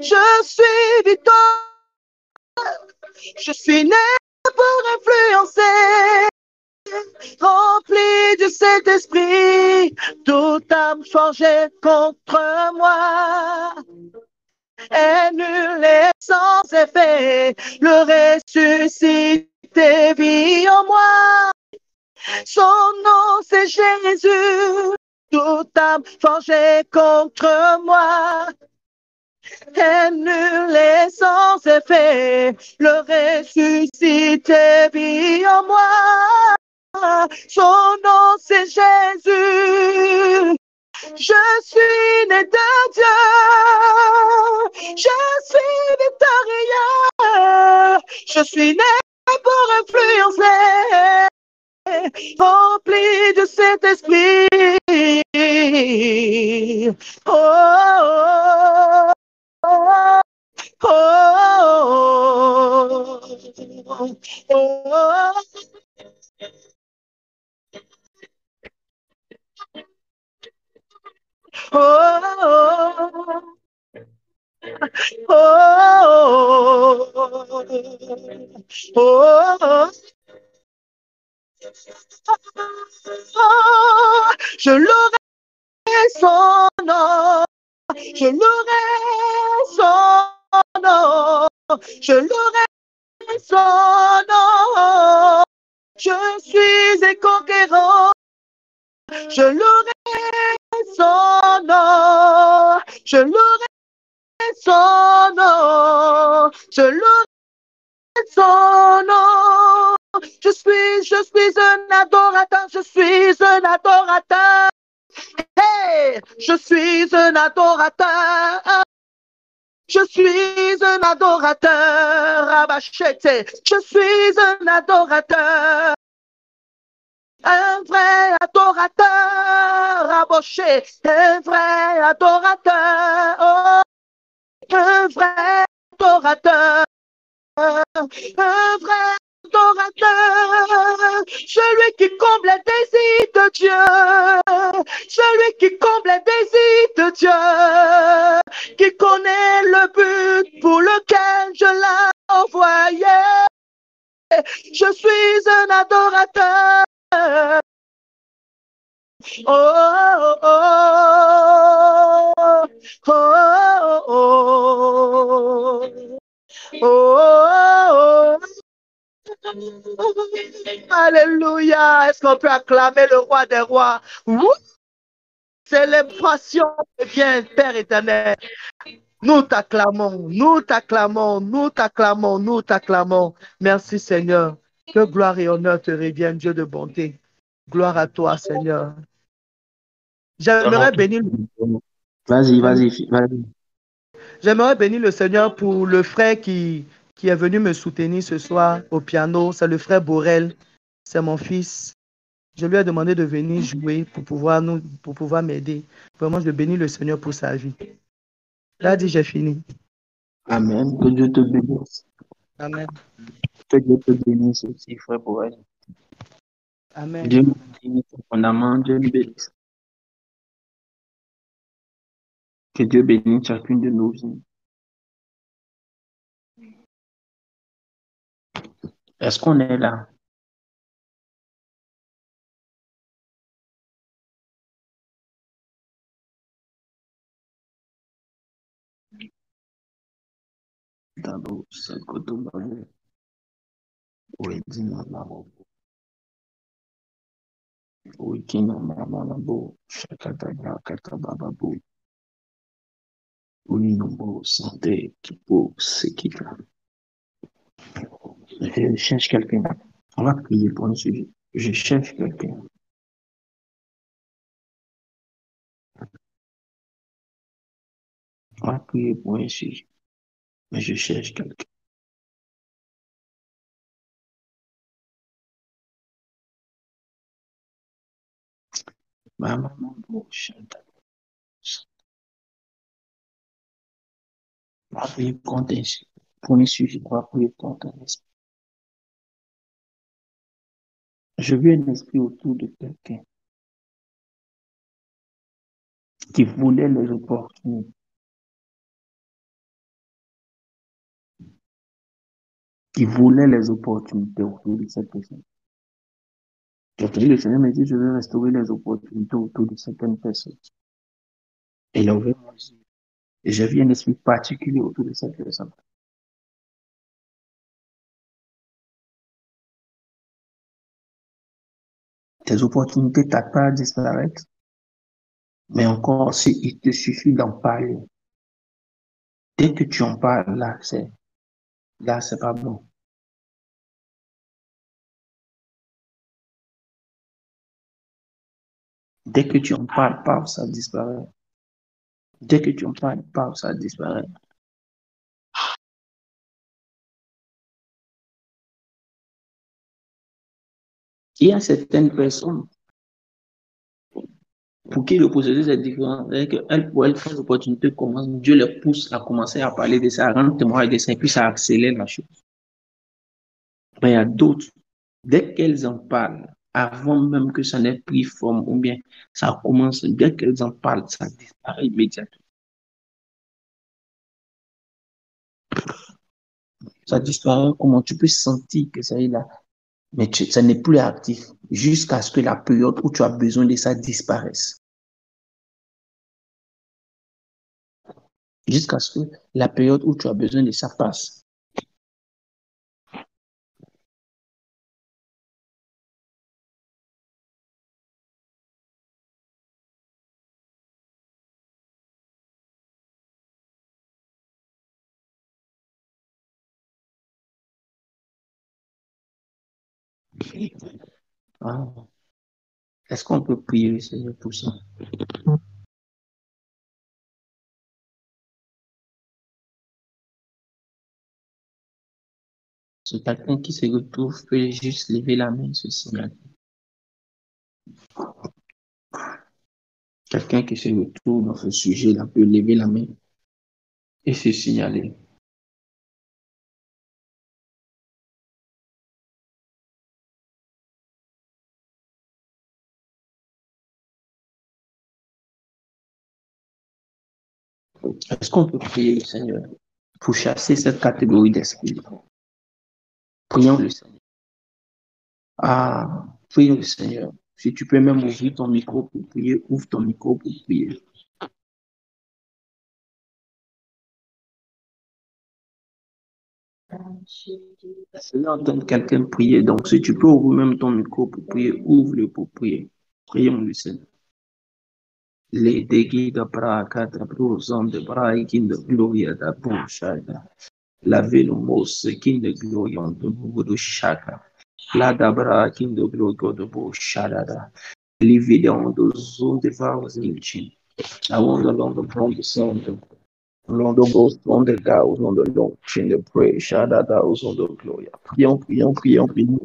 Je suis victorieux. Je suis né pour influencer, rempli du Saint-Esprit, toute âme forgée contre moi est nulle et sans effet. Le ressuscité vit en moi. Son nom, c'est Jésus. Toute âme forgée contre moi est nulle et sans effet. Le ressuscité vit en moi. Son nom, c'est Jésus. Je suis né de Dieu. Je suis victorieux. Je suis né pour influencer, rempli de cet esprit. Oh, oh, oh, oh, oh, oh. Oh, oh, oh, oh, je louerai son nom, je louerai son nom, je louerai son nom, je suis un conquérant, je louerai son nom, je louerai son nom, je louerai son nom. Je suis un adorateur, je suis un adorateur. Hey, je suis un adorateur. Je suis un adorateur, Rabachete. Je suis un adorateur. Un vrai adorateur, Raboché. Un vrai adorateur. Oh, un vrai adorateur. Un vrai adorateur, celui qui comble les désirs de Dieu, celui qui comble les désirs de Dieu, qui connaît le but pour lequel je l'ai envoyé. Je suis un adorateur. Oh, oh, oh, oh, oh, oh, oh. Alléluia. Est-ce qu'on peut acclamer le roi des rois? célébration revient, Père éternel. Nous t'acclamons, nous t'acclamons, nous t'acclamons, nous t'acclamons. Merci Seigneur. Que gloire et honneur te reviennent, Dieu de bonté. Gloire à toi, Seigneur. J'aimerais bénir, Vas-y, j'aime- vas-y, vas-y. j'aimerais bénir le Seigneur pour le frère qui est venu me soutenir ce soir au piano. C'est le frère Borel. C'est mon fils. Je lui ai demandé de venir jouer pour pouvoir m'aider. Vraiment, je bénis le Seigneur pour sa vie. Là, dit, j'ai fini. Amen. Que Dieu te bénisse. Amen. Que Dieu te bénisse aussi, frère Boël. Dieu Amen. nous bénisse fondamment, Dieu nous bénisse. Que Dieu bénisse chacune de nos vies. Est-ce qu'on est là? D'abord, c'est que tout le monde. Oui, dis-moi, maman. Oui, dis-moi, maman. Chakataba, katabababo. Oui, non, santé, qui pour, c'est qui là. Je cherche quelqu'un. On va prier pour un sujet. Je cherche quelqu'un. On va prier pour un sujet. Mais je cherche quelqu'un. Maman, bon, on va prier contre un sujet. Pour un sujet, on va prier contre un esprit. Je veux un esprit autour de quelqu'un qui voulait les opportunités, qui voulait les opportunités autour de cette personne. J'ai entendu le Seigneur me dire, je veux restaurer les opportunités autour de certaines personnes. Et il a ouvert mon yeux. Et j'ai vu un esprit particulier autour de cette personne. Tes opportunités t'attendent pas à disparaître, mais encore, si il te suffit d'en parler. Dès que tu en parles, là, c'est pas bon. Dès que tu en parles, paf, ça disparaît. Dès que tu en parles, paf, ça disparaît. Il y a certaines personnes pour qui le processus est différent. C'est-à-dire qu'elles, pour elles, quand l'opportunité commence, Dieu les pousse à commencer à parler de ça, à rendre témoin de ça, et puis ça accélère la chose. Mais il y a d'autres, dès qu'elles en parlent, avant même que ça n'ait pris forme, ou bien ça commence, dès qu'elles en parlent, ça disparaît immédiatement. Ça disparaît comment tu peux sentir que ça est là, mais ça n'est plus actif jusqu'à ce que la période où tu as besoin de ça disparaisse. Jusqu'à ce que la période où tu as besoin de ça passe. Ah. Est-ce qu'on peut prier le Seigneur pour ça? C'est quelqu'un qui se retrouve peut juste lever la main, se signaler. Quelqu'un qui se retrouve dans ce sujet-là peut lever la main et se signaler. Est-ce qu'on peut prier le Seigneur pour chasser cette catégorie d'esprit? Prions le Seigneur. Ah, prions le Seigneur. Si tu peux même ouvrir ton micro pour prier, ouvre ton micro pour prier. Je entendre quelqu'un prier. Donc, si tu peux ouvrir même ton micro pour prier, ouvre-le pour prier. Prions le Seigneur. Les dégâts de bras, quatre brouson de bras, qui de gloria da bouchada. La ville mos, qui de gloria de boudou chaka. La dabra, qui de gloria de bouchada. Lividão dos undevaus intim. A onda longa pronto santo. Londo ghost on the gauss on the long chin the pray shada da on the gloria. Prions,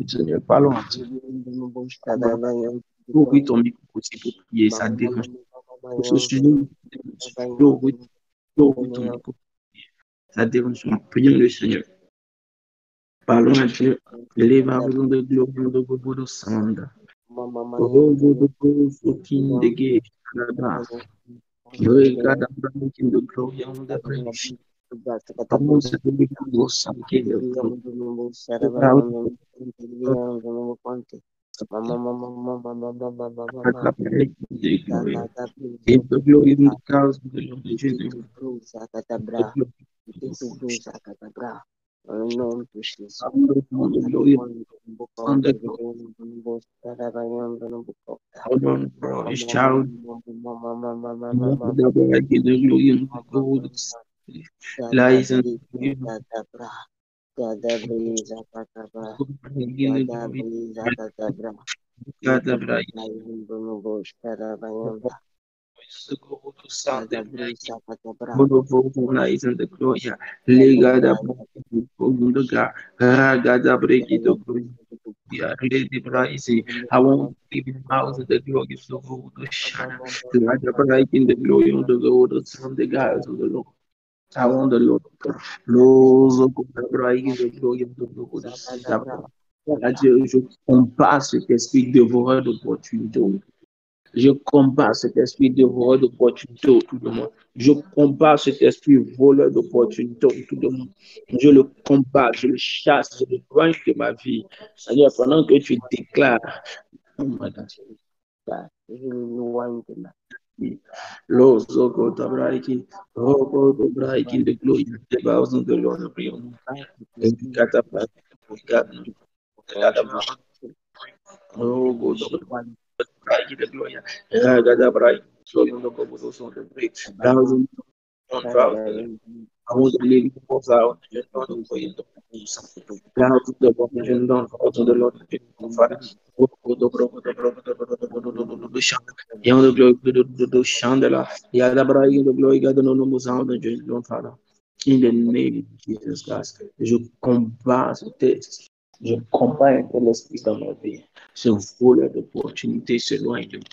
Seigneur. Parlons à Dieu. Ouvre ton micro aussi pour prier, ça dérange. Pour ce sujet, ouvre ton micro. Ça dérange. Prions le Seigneur. Parlons à Dieu. Leva on the glory de Bobo Sanda. Oh, the ghost of King the gate. Regarde in the glory on the bridge. Vamos a ver los ángeles. In the glory in the clouds of the Lord Jesus. Hold on, bro. It's child. Lies and the gloria, legada ragada bregido gloria, lady braisi. I won't leave in house the glory of the Lord, the Shana, like in the glory of the Lord, the Son, the guys of the Lord. I want the Lord. Lord, the glory of the Lord. Je combats cet esprit dévoreur d'opportunité. Je combats cet esprit dévoreur d'opportunité autour de moi. Je combats cet esprit voleur d'opportunité autour de moi. Je le combats, je le chasse, je le loin de ma vie. Seigneur, pendant que tu déclares, oh my God. Lord, so God, the breaking, oh God, the breaking, the glory, the vows of the Lord of your oh God, the glory, the bright, so you know, so the break, thousand, I was living was out, the Lord of the the Lord, Father. In the name of Jesus Christ, je combats ce texte. Je combats l'esprit dans ma vie. Ce voleur d'opportunités s'éloigne de moi.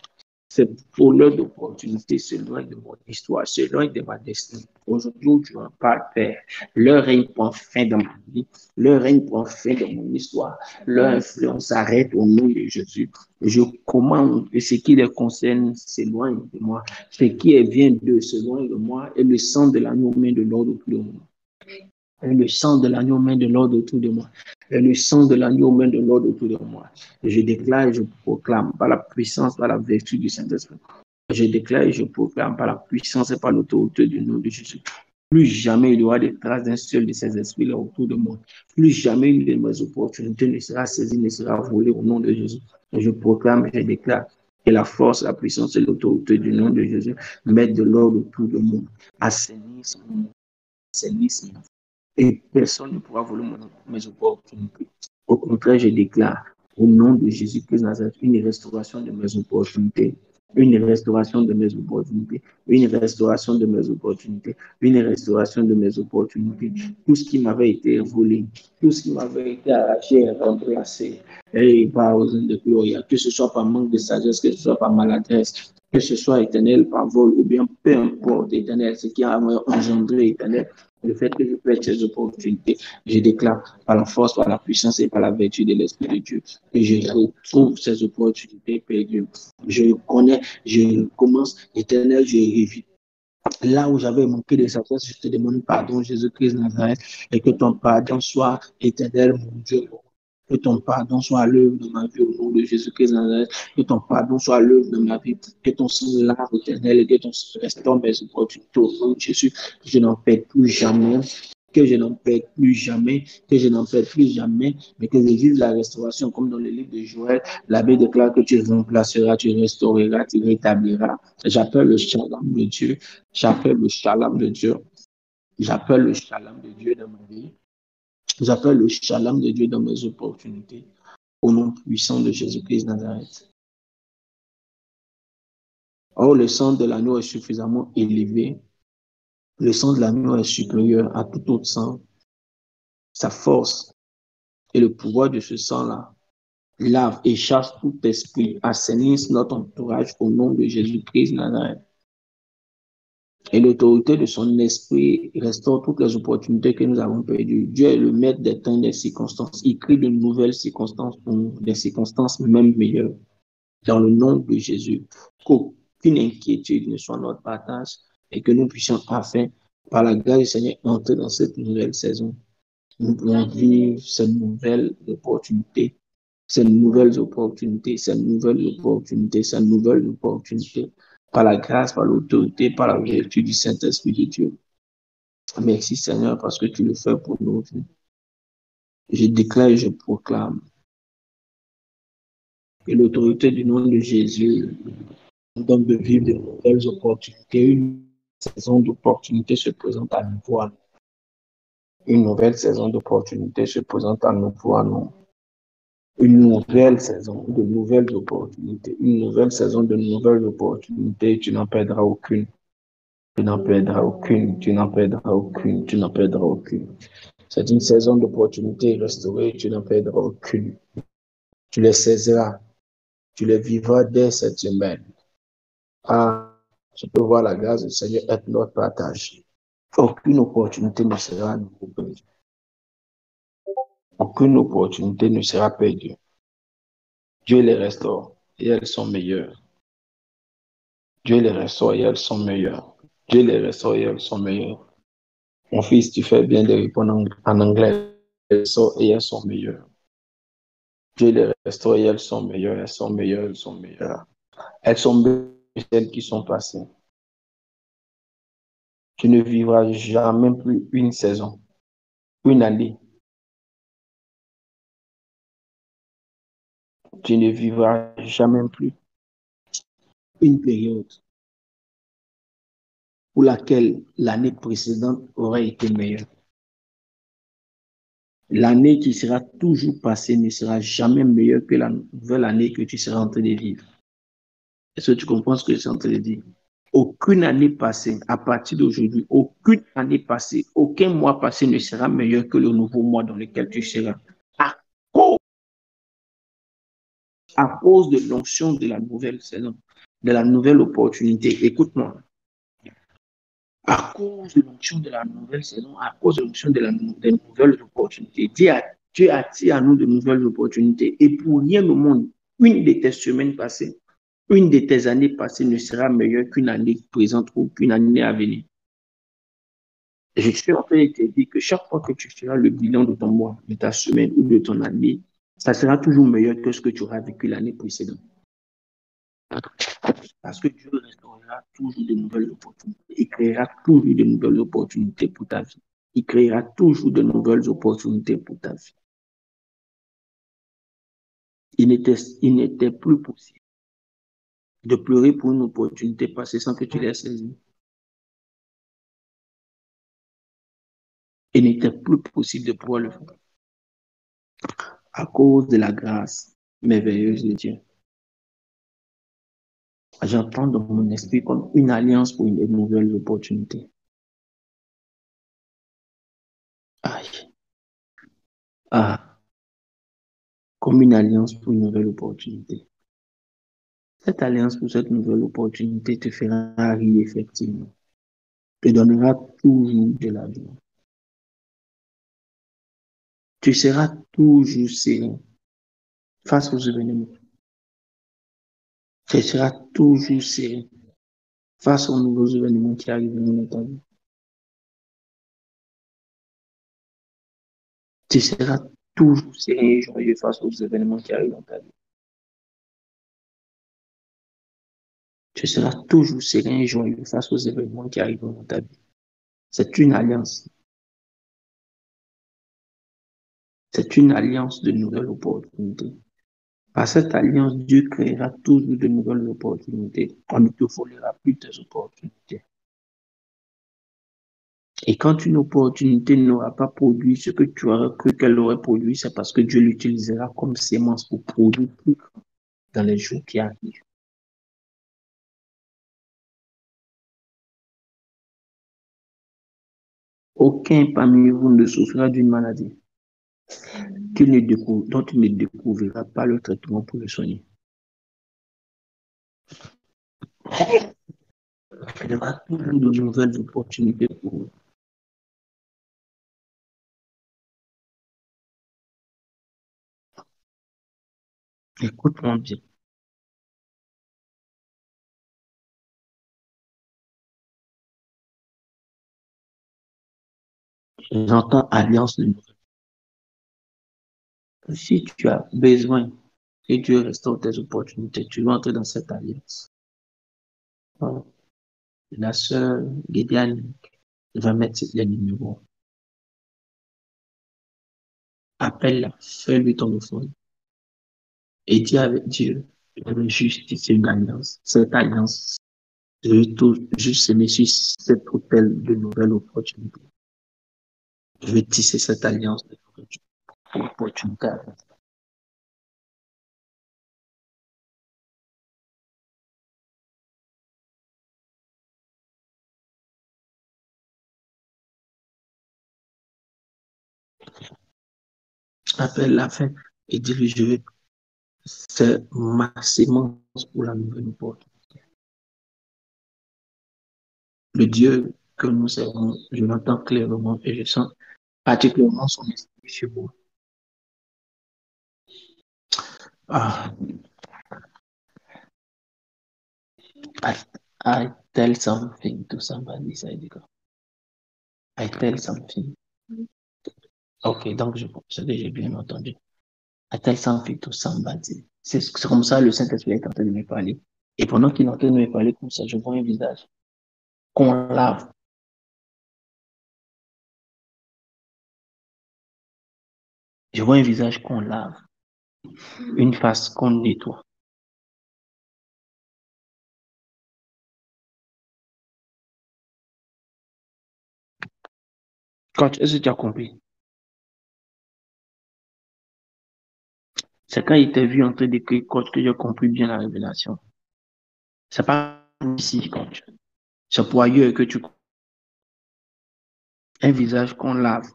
Ce voleur d'opportunités s'éloigne de mon histoire, s'éloigne de ma destinée. Aujourd'hui, tu n'as pas Père. Leur règne prend fin dans ma vie. Leur règne prend fin dans mon histoire. Leur influence s'arrête au nom de Jésus. Je commande que ce qui les concerne s'éloigne de moi. Ce qui vient d'eux s'éloigne de moi. Et le sang de l'agneau main de l'ordre autour de moi. Et le sang de l'agneau main de l'ordre autour de moi. Et le sang de l'agneau main de l'ordre autour de moi. Je déclare et je proclame par la puissance, par la vertu du Saint-Esprit. Je déclare et je proclame par la puissance et par l'autorité du nom de Jésus. Plus jamais il y aura des traces d'un seul de ces esprits-là autour de moi. Plus jamais une de mes opportunités ne sera saisie, ne sera volée au nom de Jésus. Je proclame et je déclare que la force, la puissance et l'autorité du nom de Jésus mettent de l'ordre autour de moi. Assainissent mon et personne ne pourra voler mes opportunités. Au contraire, je déclare au nom de Jésus-Christ Nazareth une restauration de mes opportunités, une restauration de mes opportunités, une restauration de mes opportunités, une restauration de mes opportunités. Tout ce qui m'avait été volé, tout ce qui m'avait été arraché, remplacé, et par aux de gloire, que ce soit par manque de sagesse, que ce soit par maladresse, que ce soit éternel par vol, ou bien peu importe, éternel, ce qui a engendré, éternel, le fait que je perde ces opportunités, je déclare par la force, par la puissance et par la vertu de l'Esprit de Dieu que je retrouve ces opportunités perdues. Je connais, je commence, éternel, je révise. Là où j'avais manqué de sagesse, je te demande pardon, Jésus-Christ Nazareth, et que ton pardon soit éternel, mon Dieu. Que ton pardon soit à l'œuvre de ma vie au nom de Jésus-Christ Nazareth. Que ton pardon soit à l'œuvre de ma vie. Que ton sang lave éternel et que ton sang restaure mes opportunités au nom de Jésus. Je n'en perds plus jamais. que je n'en perds plus jamais, que je n'en perds plus jamais, mais que je vive la restauration comme dans le livre de Joël. L'abbé déclare que tu remplaceras, tu restaureras, tu rétabliras. J'appelle le shalom de Dieu, j'appelle le shalom de Dieu, j'appelle le shalom de Dieu dans ma vie, j'appelle le shalom de Dieu dans mes opportunités, au nom puissant de Jésus-Christ de Nazareth. Or, le sang de l'agneau est suffisamment élevé. Le sang de l'agneau est supérieur à tout autre sang. Sa force et le pouvoir de ce sang-là lave et chasse tout esprit, assainisse notre entourage au nom de Jésus-Christ de Nazareth. Et l'autorité de son esprit restaure toutes les opportunités que nous avons perdues. Dieu est le maître des temps, des circonstances. Il crée de nouvelles circonstances pour nous, des circonstances même meilleures. Dans le nom de Jésus, qu'aucune inquiétude ne soit notre partage et que nous puissions enfin, par la grâce du Seigneur, entrer dans cette nouvelle saison. Nous pouvons vivre ces nouvelles opportunités, ces nouvelles opportunités, ces nouvelles opportunités, ces nouvelles opportunités, par la grâce, par l'autorité, par la vertu du Saint-Esprit de Dieu. Merci Seigneur parce que tu le fais pour nous. Je déclare et je proclame que l'autorité du nom de Jésus nous donne de vivre de nouvelles opportunités. Une saison d'opportunités se présente à nouveau à nous. Une nouvelle saison d'opportunités se présente à nouveau à nous. Une nouvelle saison de nouvelles opportunités. Une nouvelle saison de nouvelles opportunités. Tu n'en perdras aucune. Tu n'en perdras aucune. Tu n'en perdras aucune. Tu n'en perdras aucune. C'est une saison d'opportunités restaurées. Tu n'en perdras aucune. Tu les saisiras. Tu les vivras dès cette semaine. Ah, je peux voir la grâce du Seigneur être notre partage. Aucune opportunité ne sera perdue. Aucune opportunité ne sera perdue. Dieu les restaure et elles sont meilleures. Dieu les restaure et elles sont meilleures. Dieu les restaure et elles sont meilleures. Mon fils, tu fais bien de répondre en anglais. Elles sont et elles sont meilleures. Dieu les restaure et elles sont meilleures. Elles sont meilleures, elles sont meilleures. Elles sont meilleures que celles qui sont passées. Tu ne vivras jamais plus une saison, une année. Tu ne vivras jamais plus une période pour laquelle l'année précédente aurait été meilleure. L'année qui sera toujours passée ne sera jamais meilleure que la nouvelle année que tu seras en train de vivre. Est-ce que tu comprends ce que je suis en train de dire? Aucune année passée, à partir d'aujourd'hui, aucune année passée, aucun mois passé ne sera meilleur que le nouveau mois dans lequel tu seras. À cause, à cause de l'onction de la nouvelle saison, de la nouvelle opportunité. Écoute-moi. À cause de l'onction de la nouvelle saison, à cause de l'onction des nouvelles opportunités. Dieu attire à nous de nouvelles opportunités. Et pour rien au monde, une de tes semaines passées, une de tes années passées ne sera meilleure qu'une année présente ou qu'une année à venir. Je suis en train de te dire que chaque fois que tu feras le bilan de ton mois, de ta semaine ou de ton année, ça sera toujours meilleur que ce que tu auras vécu l'année précédente. Parce que Dieu restaurera toujours de nouvelles opportunités. Il créera toujours de nouvelles opportunités pour ta vie. Il créera toujours de nouvelles opportunités pour ta vie. Il n'était plus possible de pleurer pour une opportunité passée sans que tu l'aies saisie. Il n'était plus possible de pouvoir le faire à cause de la grâce merveilleuse de Dieu. J'entends dans mon esprit comme une alliance pour une nouvelle opportunité. Aïe. Ah, comme une alliance pour une nouvelle opportunité. Cette alliance pour cette nouvelle opportunité te fera rire effectivement, te donnera toujours de la vie. Tu seras toujours serein face aux événements. Tu seras toujours serein face aux nouveaux événements qui arrivent dans ta vie. Tu seras toujours serein et joyeux face aux événements qui arrivent dans ta vie. Tu seras toujours serein et joyeux face aux événements qui arrivent dans ta vie. C'est une alliance. C'est une alliance de nouvelles opportunités. Par cette alliance, Dieu créera toujours de nouvelles opportunités. On ne te volera plus tes opportunités. Et quand une opportunité n'aura pas produit ce que tu aurais cru qu'elle aurait produit, c'est parce que Dieu l'utilisera comme sémence pour produire plus grand dans les jours qui arrivent. Aucun parmi vous ne souffrira d'une maladie dont il ne découvrira pas le traitement pour le soigner. Il y aura toujours de nouvelles opportunités pour vous. Écoute-moi bien. J'entends alliance de nouvelles. Si tu as besoin que Dieu restaure tes opportunités, tu vas entrer dans cette alliance. Voilà. La sœur Guédiane va mettre les numéros. Appelle-la, fais-lui ton offrande et dis avec Dieu, je vais justifier une alliance. Cette alliance, je vais tout juste semer sur cet hôtel de nouvelles opportunités. Je vais tisser cette alliance de nouvelles opportunités. Appelle-la, fais et dis-lui, je vais faire ma sémence pour la nouvelle opportunité. Le Dieu que nous servons, je l'entends clairement et je sens particulièrement son esprit sur moi. Ah, I, I tell something to somebody, Saïdika. I tell something. Ok, donc je pense que j'ai bien entendu. I tell something to somebody. C'est comme ça le Saint-Esprit est en train de me parler. Et pendant qu'il est en train de me parler comme ça, je vois un visage qu'on lave. Je vois un visage qu'on lave. Une face qu'on nettoie. Quand est-ce que tu as compris? C'est quand il t'a vu en train d'écrire code que j'ai compris bien la révélation. C'est pas ici, coach. C'est pour ailleurs que tu un visage qu'on lave.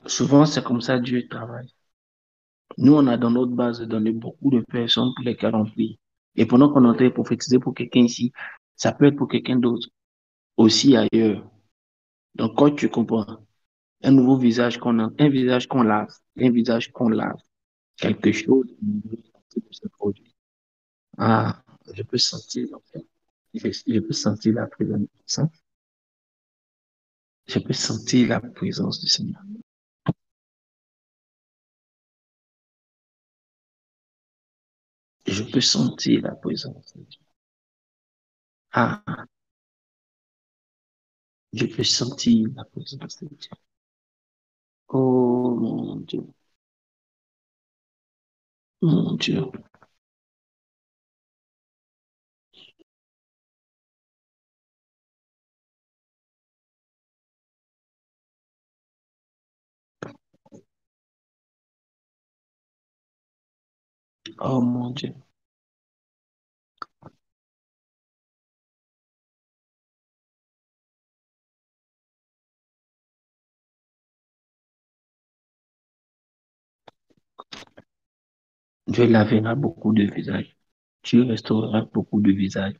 Souvent, c'est comme ça Dieu travaille. Nous, on a dans notre base de données beaucoup de personnes pour lesquelles on prie. Et pendant qu'on est en train de prophétiser pour quelqu'un ici, ça peut être pour quelqu'un d'autre aussi ailleurs. Donc, quand tu comprends, un nouveau visage qu'on a, un visage qu'on lave, un visage qu'on lave, quelque chose de nouveau se produit. Ah, je peux sentir, en fait. Je peux sentir la présence du Seigneur. Je peux sentir la présence du Seigneur. Je peux sentir la présence de Dieu. Ah, je peux sentir la présence de Dieu. Oh mon Dieu, mon Dieu. Oh mon Dieu. Dieu lavera beaucoup de visages. Dieu restaurera beaucoup de visages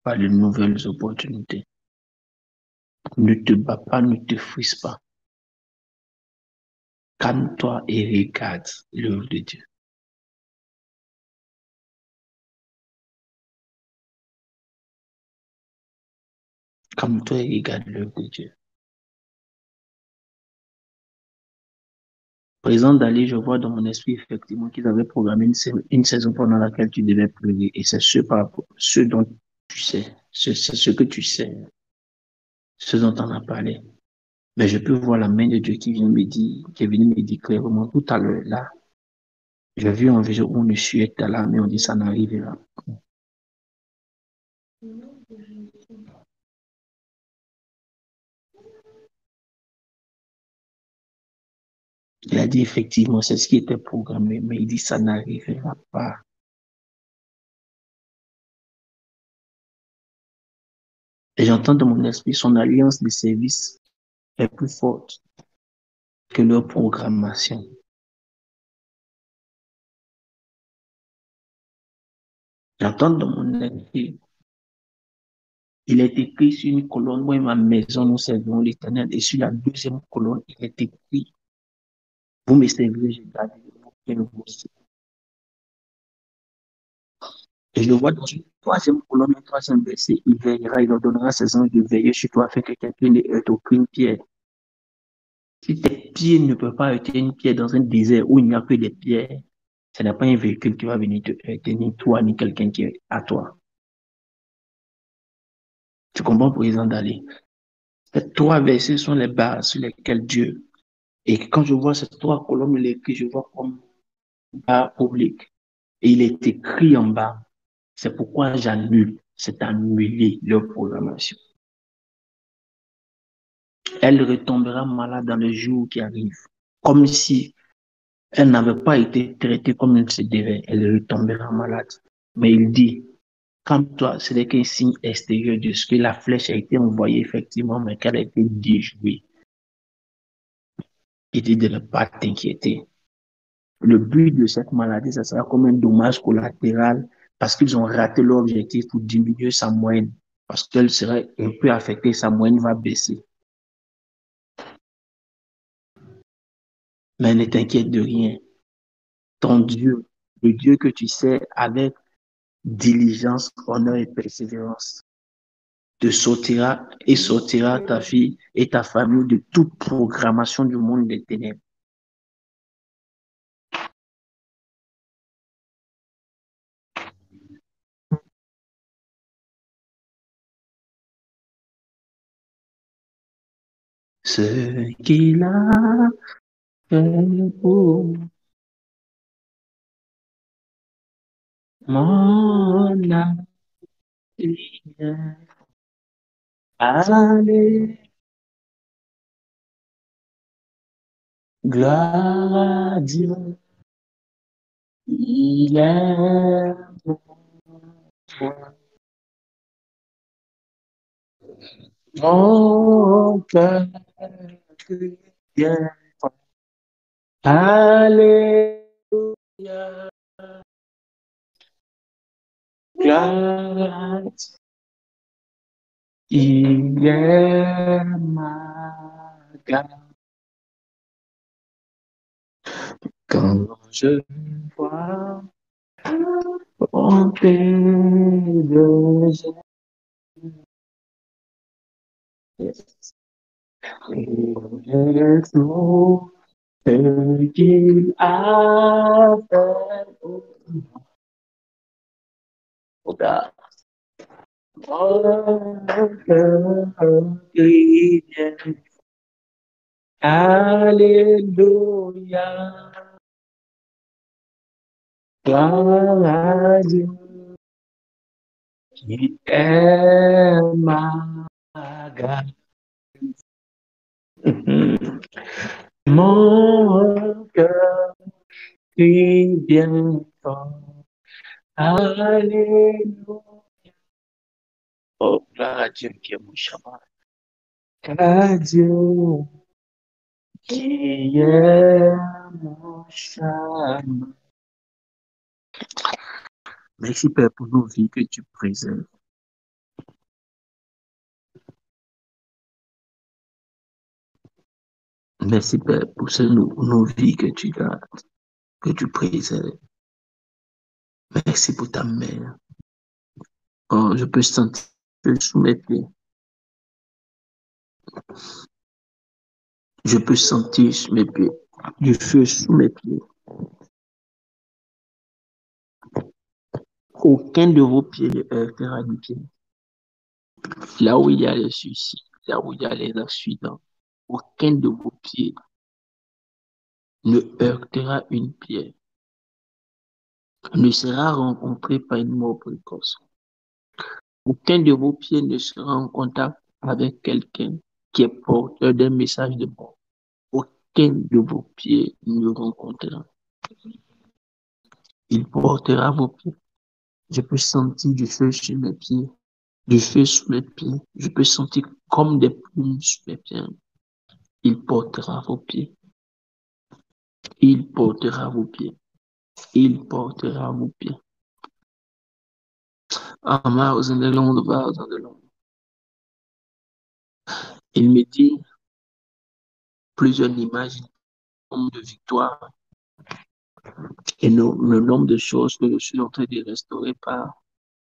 par de nouvelles opportunités. Ne te bats pas, ne te frise pas. Calme-toi et regarde l'œuvre de Dieu. Calme-toi et regarde l'œuvre de Dieu. Présent d'aller, je vois dans mon esprit effectivement qu'ils avaient programmé une saison pendant laquelle tu devais pleurer. Et c'est ce dont tu sais. C'est ce que tu sais. ce dont on a parlé. Mais je peux voir la main de Dieu qui vient me dire, qui est venu me dire clairement tout à l'heure là. J'ai vu un vision où monsieur était là, mais on dit ça n'arrivera pas. Il a dit effectivement, c'est ce qui était programmé, mais il dit ça n'arrivera pas. Et j'entends dans mon esprit son alliance de service est plus forte que leur programmation. J'entends dans mon esprit, il est écrit sur une colonne, moi et ma maison, nous servirons l'Éternel. Et sur la deuxième colonne, il est écrit, vous me servirez, je garderai vos biens, vos cieux. Et je le vois dans une troisième colonne, un troisième verset, il veillera, il ordonnera ses anges de veiller sur toi afin que quelqu'un ne heurte aucune pierre. Si tes pieds ne peuvent pas heurter une pierre dans un désert où il n'y a que des pierres, ce n'est pas un véhicule qui va venir te heurter, ni toi, ni quelqu'un qui est à toi. Tu comprends, président Dali? Ces trois versets sont les bases sur lesquelles Dieu. Et quand je vois ces trois colonnes, il est écrit, je vois comme bas public. Et il est écrit en bas. C'est pourquoi j'annule. C'est annuler leur programmation. Elle retombera malade dans le jour qui arrive. Comme si elle n'avait pas été traitée comme elle se devait. Elle retombera malade. Mais il dit, comme toi, ce n'est qu'un signe extérieur de ce que la flèche a été envoyée effectivement, mais qu'elle a été déjouée. Il dit de ne pas t'inquiéter. Le but de cette maladie, ça sera comme un dommage collatéral parce qu'ils ont raté leur objectif pour diminuer sa moyenne. Parce qu'elle serait un peu affectée, sa moyenne va baisser. Mais ne t'inquiète de rien. Ton Dieu, le Dieu que tu sais avec diligence, honneur et persévérance, te sortira et sortira ta fille et ta famille de toute programmation du monde des ténèbres. Ce qu'il a fait pour mon âme. Allez, gloire à Dieu, il est bon. Mon cœur chrétien. Alléluia, gloire à Dieu, il est ma gloire. Quand je vois monter de Jésus, et tout ce qu'il a fait pour moi. Mon cœur chrétien. Alléluia, gloire à Dieu qui est ma grâce. Mon cœur crie bien fort. Alléluia. Oh, gloire à Dieu qui est mon chemin. À Dieu qui est mon chemin. Merci Père pour nos vies que tu préserves. Merci Père pour nos vies que tu gardes, que tu préserves. Merci pour ta main. Oh, je peux sentir sous mes pieds. Je peux sentir sous mes pieds. Du feu sous mes pieds. Aucun de vos pieds ne heurtera du pied. Là où il y a les soucis. verrouilla les axes suivants. Aucun de vos pieds ne heurtera une pierre, ne sera rencontré par une mort précoce. Aucun de vos pieds ne sera en contact avec quelqu'un qui est porteur d'un message de mort. Aucun de vos pieds ne rencontrera. Il portera vos pieds. Je peux sentir du feu sur mes pieds, du feu sous mes pieds. Je peux sentir comme des plumes sur mes pieds. Il portera vos pieds. Il portera vos pieds. Il portera vos pieds. Il me dit plusieurs images, le nombre de victoires et le nombre de choses que je suis en train de restaurer par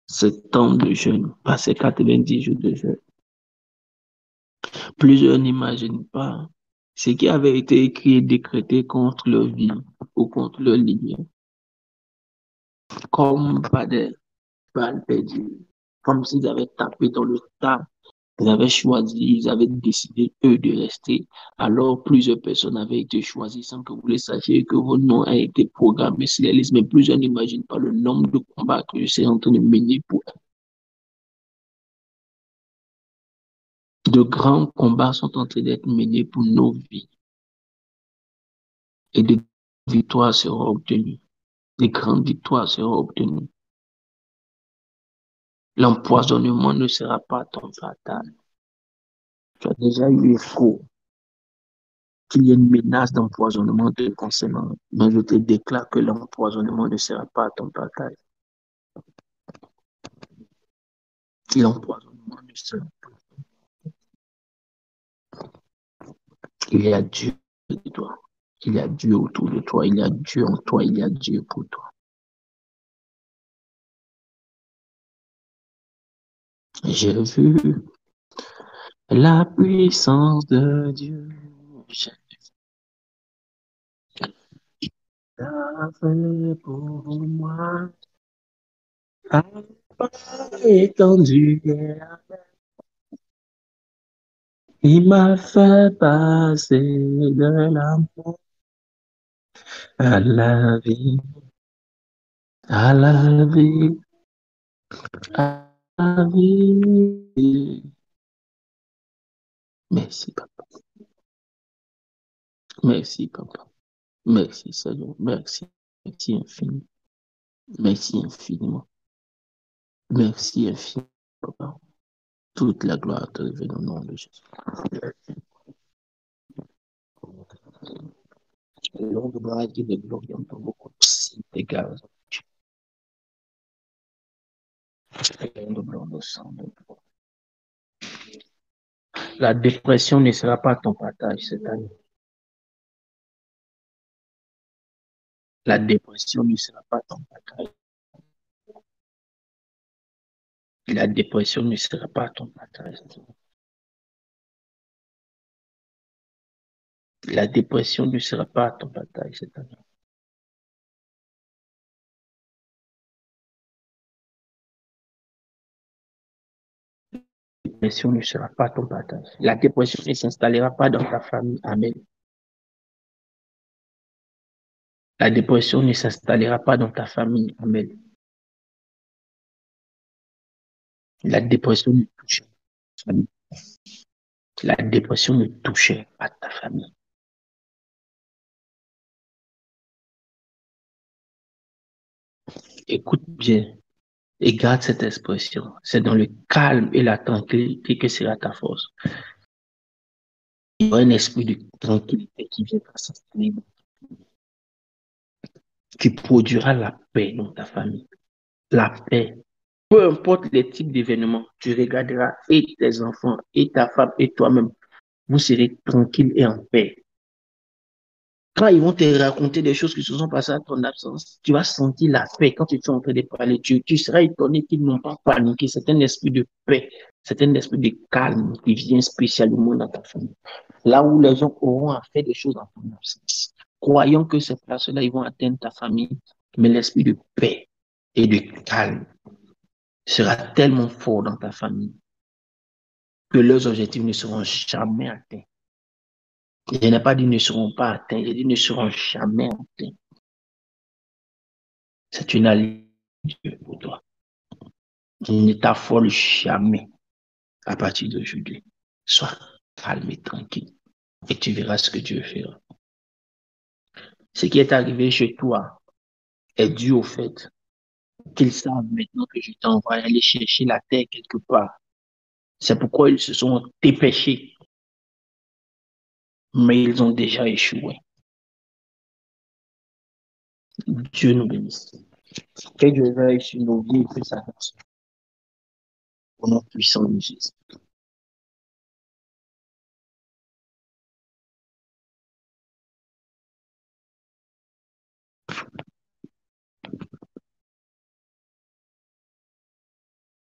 ce temps de jeûne, par ces 90 jours de jeûne. Plusieurs n'imaginent pas ce qui avait été écrit et décrété contre leur vie ou contre leur lignée, comme par des balles perdues, comme s'ils avaient tapé dans le tas. Ils avaient choisi, ils avaient décidé, eux, de rester. Alors, plusieurs personnes avaient été choisies sans que vous le sachiez, que vos noms aient été programmés sur les listes. Mais plusieurs n'imaginent pas le nombre de combats que je suis en train de mener pour eux. De grands combats sont en train d'être menés pour nos vies. Et des victoires seront obtenues. Des grandes victoires seront obtenues. L'empoisonnement ne sera pas ton fatal. Tu as déjà eu écho qu'il y ait une menace d'empoisonnement te concernant. Mais je te déclare que l'empoisonnement ne sera pas ton fatal. L'empoisonnement ne sera pas. Il y a Dieu de toi. Il y a Dieu autour de toi. Il y a Dieu en toi. Il y a Dieu pour toi. J'ai vu la puissance de Dieu. J'ai fait pour moi. Étendu, il m'a fait passer de la mort à la vie, à la vie, à la vie. Merci, papa. Merci, papa. Merci, Seigneur. Merci. Merci infiniment. Merci infiniment. Merci infiniment, papa. Toute la gloire te revient au nom de Jésus. Le nom de gloire qui est glorieux pour beaucoup de égal. Le nom de gloire au sang de gloire. La dépression ne sera pas ton partage cette année. La dépression ne sera pas ton partage. La dépression ne sera pas ton partage. La dépression ne sera pas ton partage cette année. La dépression ne sera pas ton partage. La dépression ne s'installera pas dans ta famille. Amen. La dépression ne s'installera pas dans ta famille. Amen. La dépression ne touchera pas ta famille. La dépression ne touchait pas ta famille. Écoute bien et garde cette expression. C'est dans le calme et la tranquillité que sera ta force. Il y aura un esprit de tranquillité qui viendra s'installer. Tu produiras la paix dans ta famille. La paix. Peu importe les types d'événements, tu regarderas et tes enfants, et ta femme, et toi-même. Vous serez tranquille et en paix. Quand ils vont te raconter des choses qui se sont passées à ton absence, tu vas sentir la paix. Quand tu es en train de parler, tu seras étonné qu'ils n'ont pas paniqué. C'est un esprit de paix. C'est un esprit de calme qui vient spécialement dans ta famille. Là où les gens auront à faire des choses en ton absence. Croyons que ces places-là, ils vont atteindre ta famille. Mais l'esprit de paix et de calme sera tellement fort dans ta famille que leurs objectifs ne seront jamais atteints. Je n'ai pas dit ne seront pas atteints, j'ai dit ne seront jamais atteints. C'est une alliance pour toi. Ne t'affole jamais à partir d'aujourd'hui. Sois calme et tranquille et tu verras ce que Dieu fera. Ce qui est arrivé chez toi est dû au fait qu'ils savent maintenant que je t'envoie aller chercher la terre quelque part. C'est pourquoi ils se sont dépêchés, mais ils ont déjà échoué. Dieu nous bénisse. Que Dieu veille sur nos vies et que ça fasse. Au nom puissant de Jésus.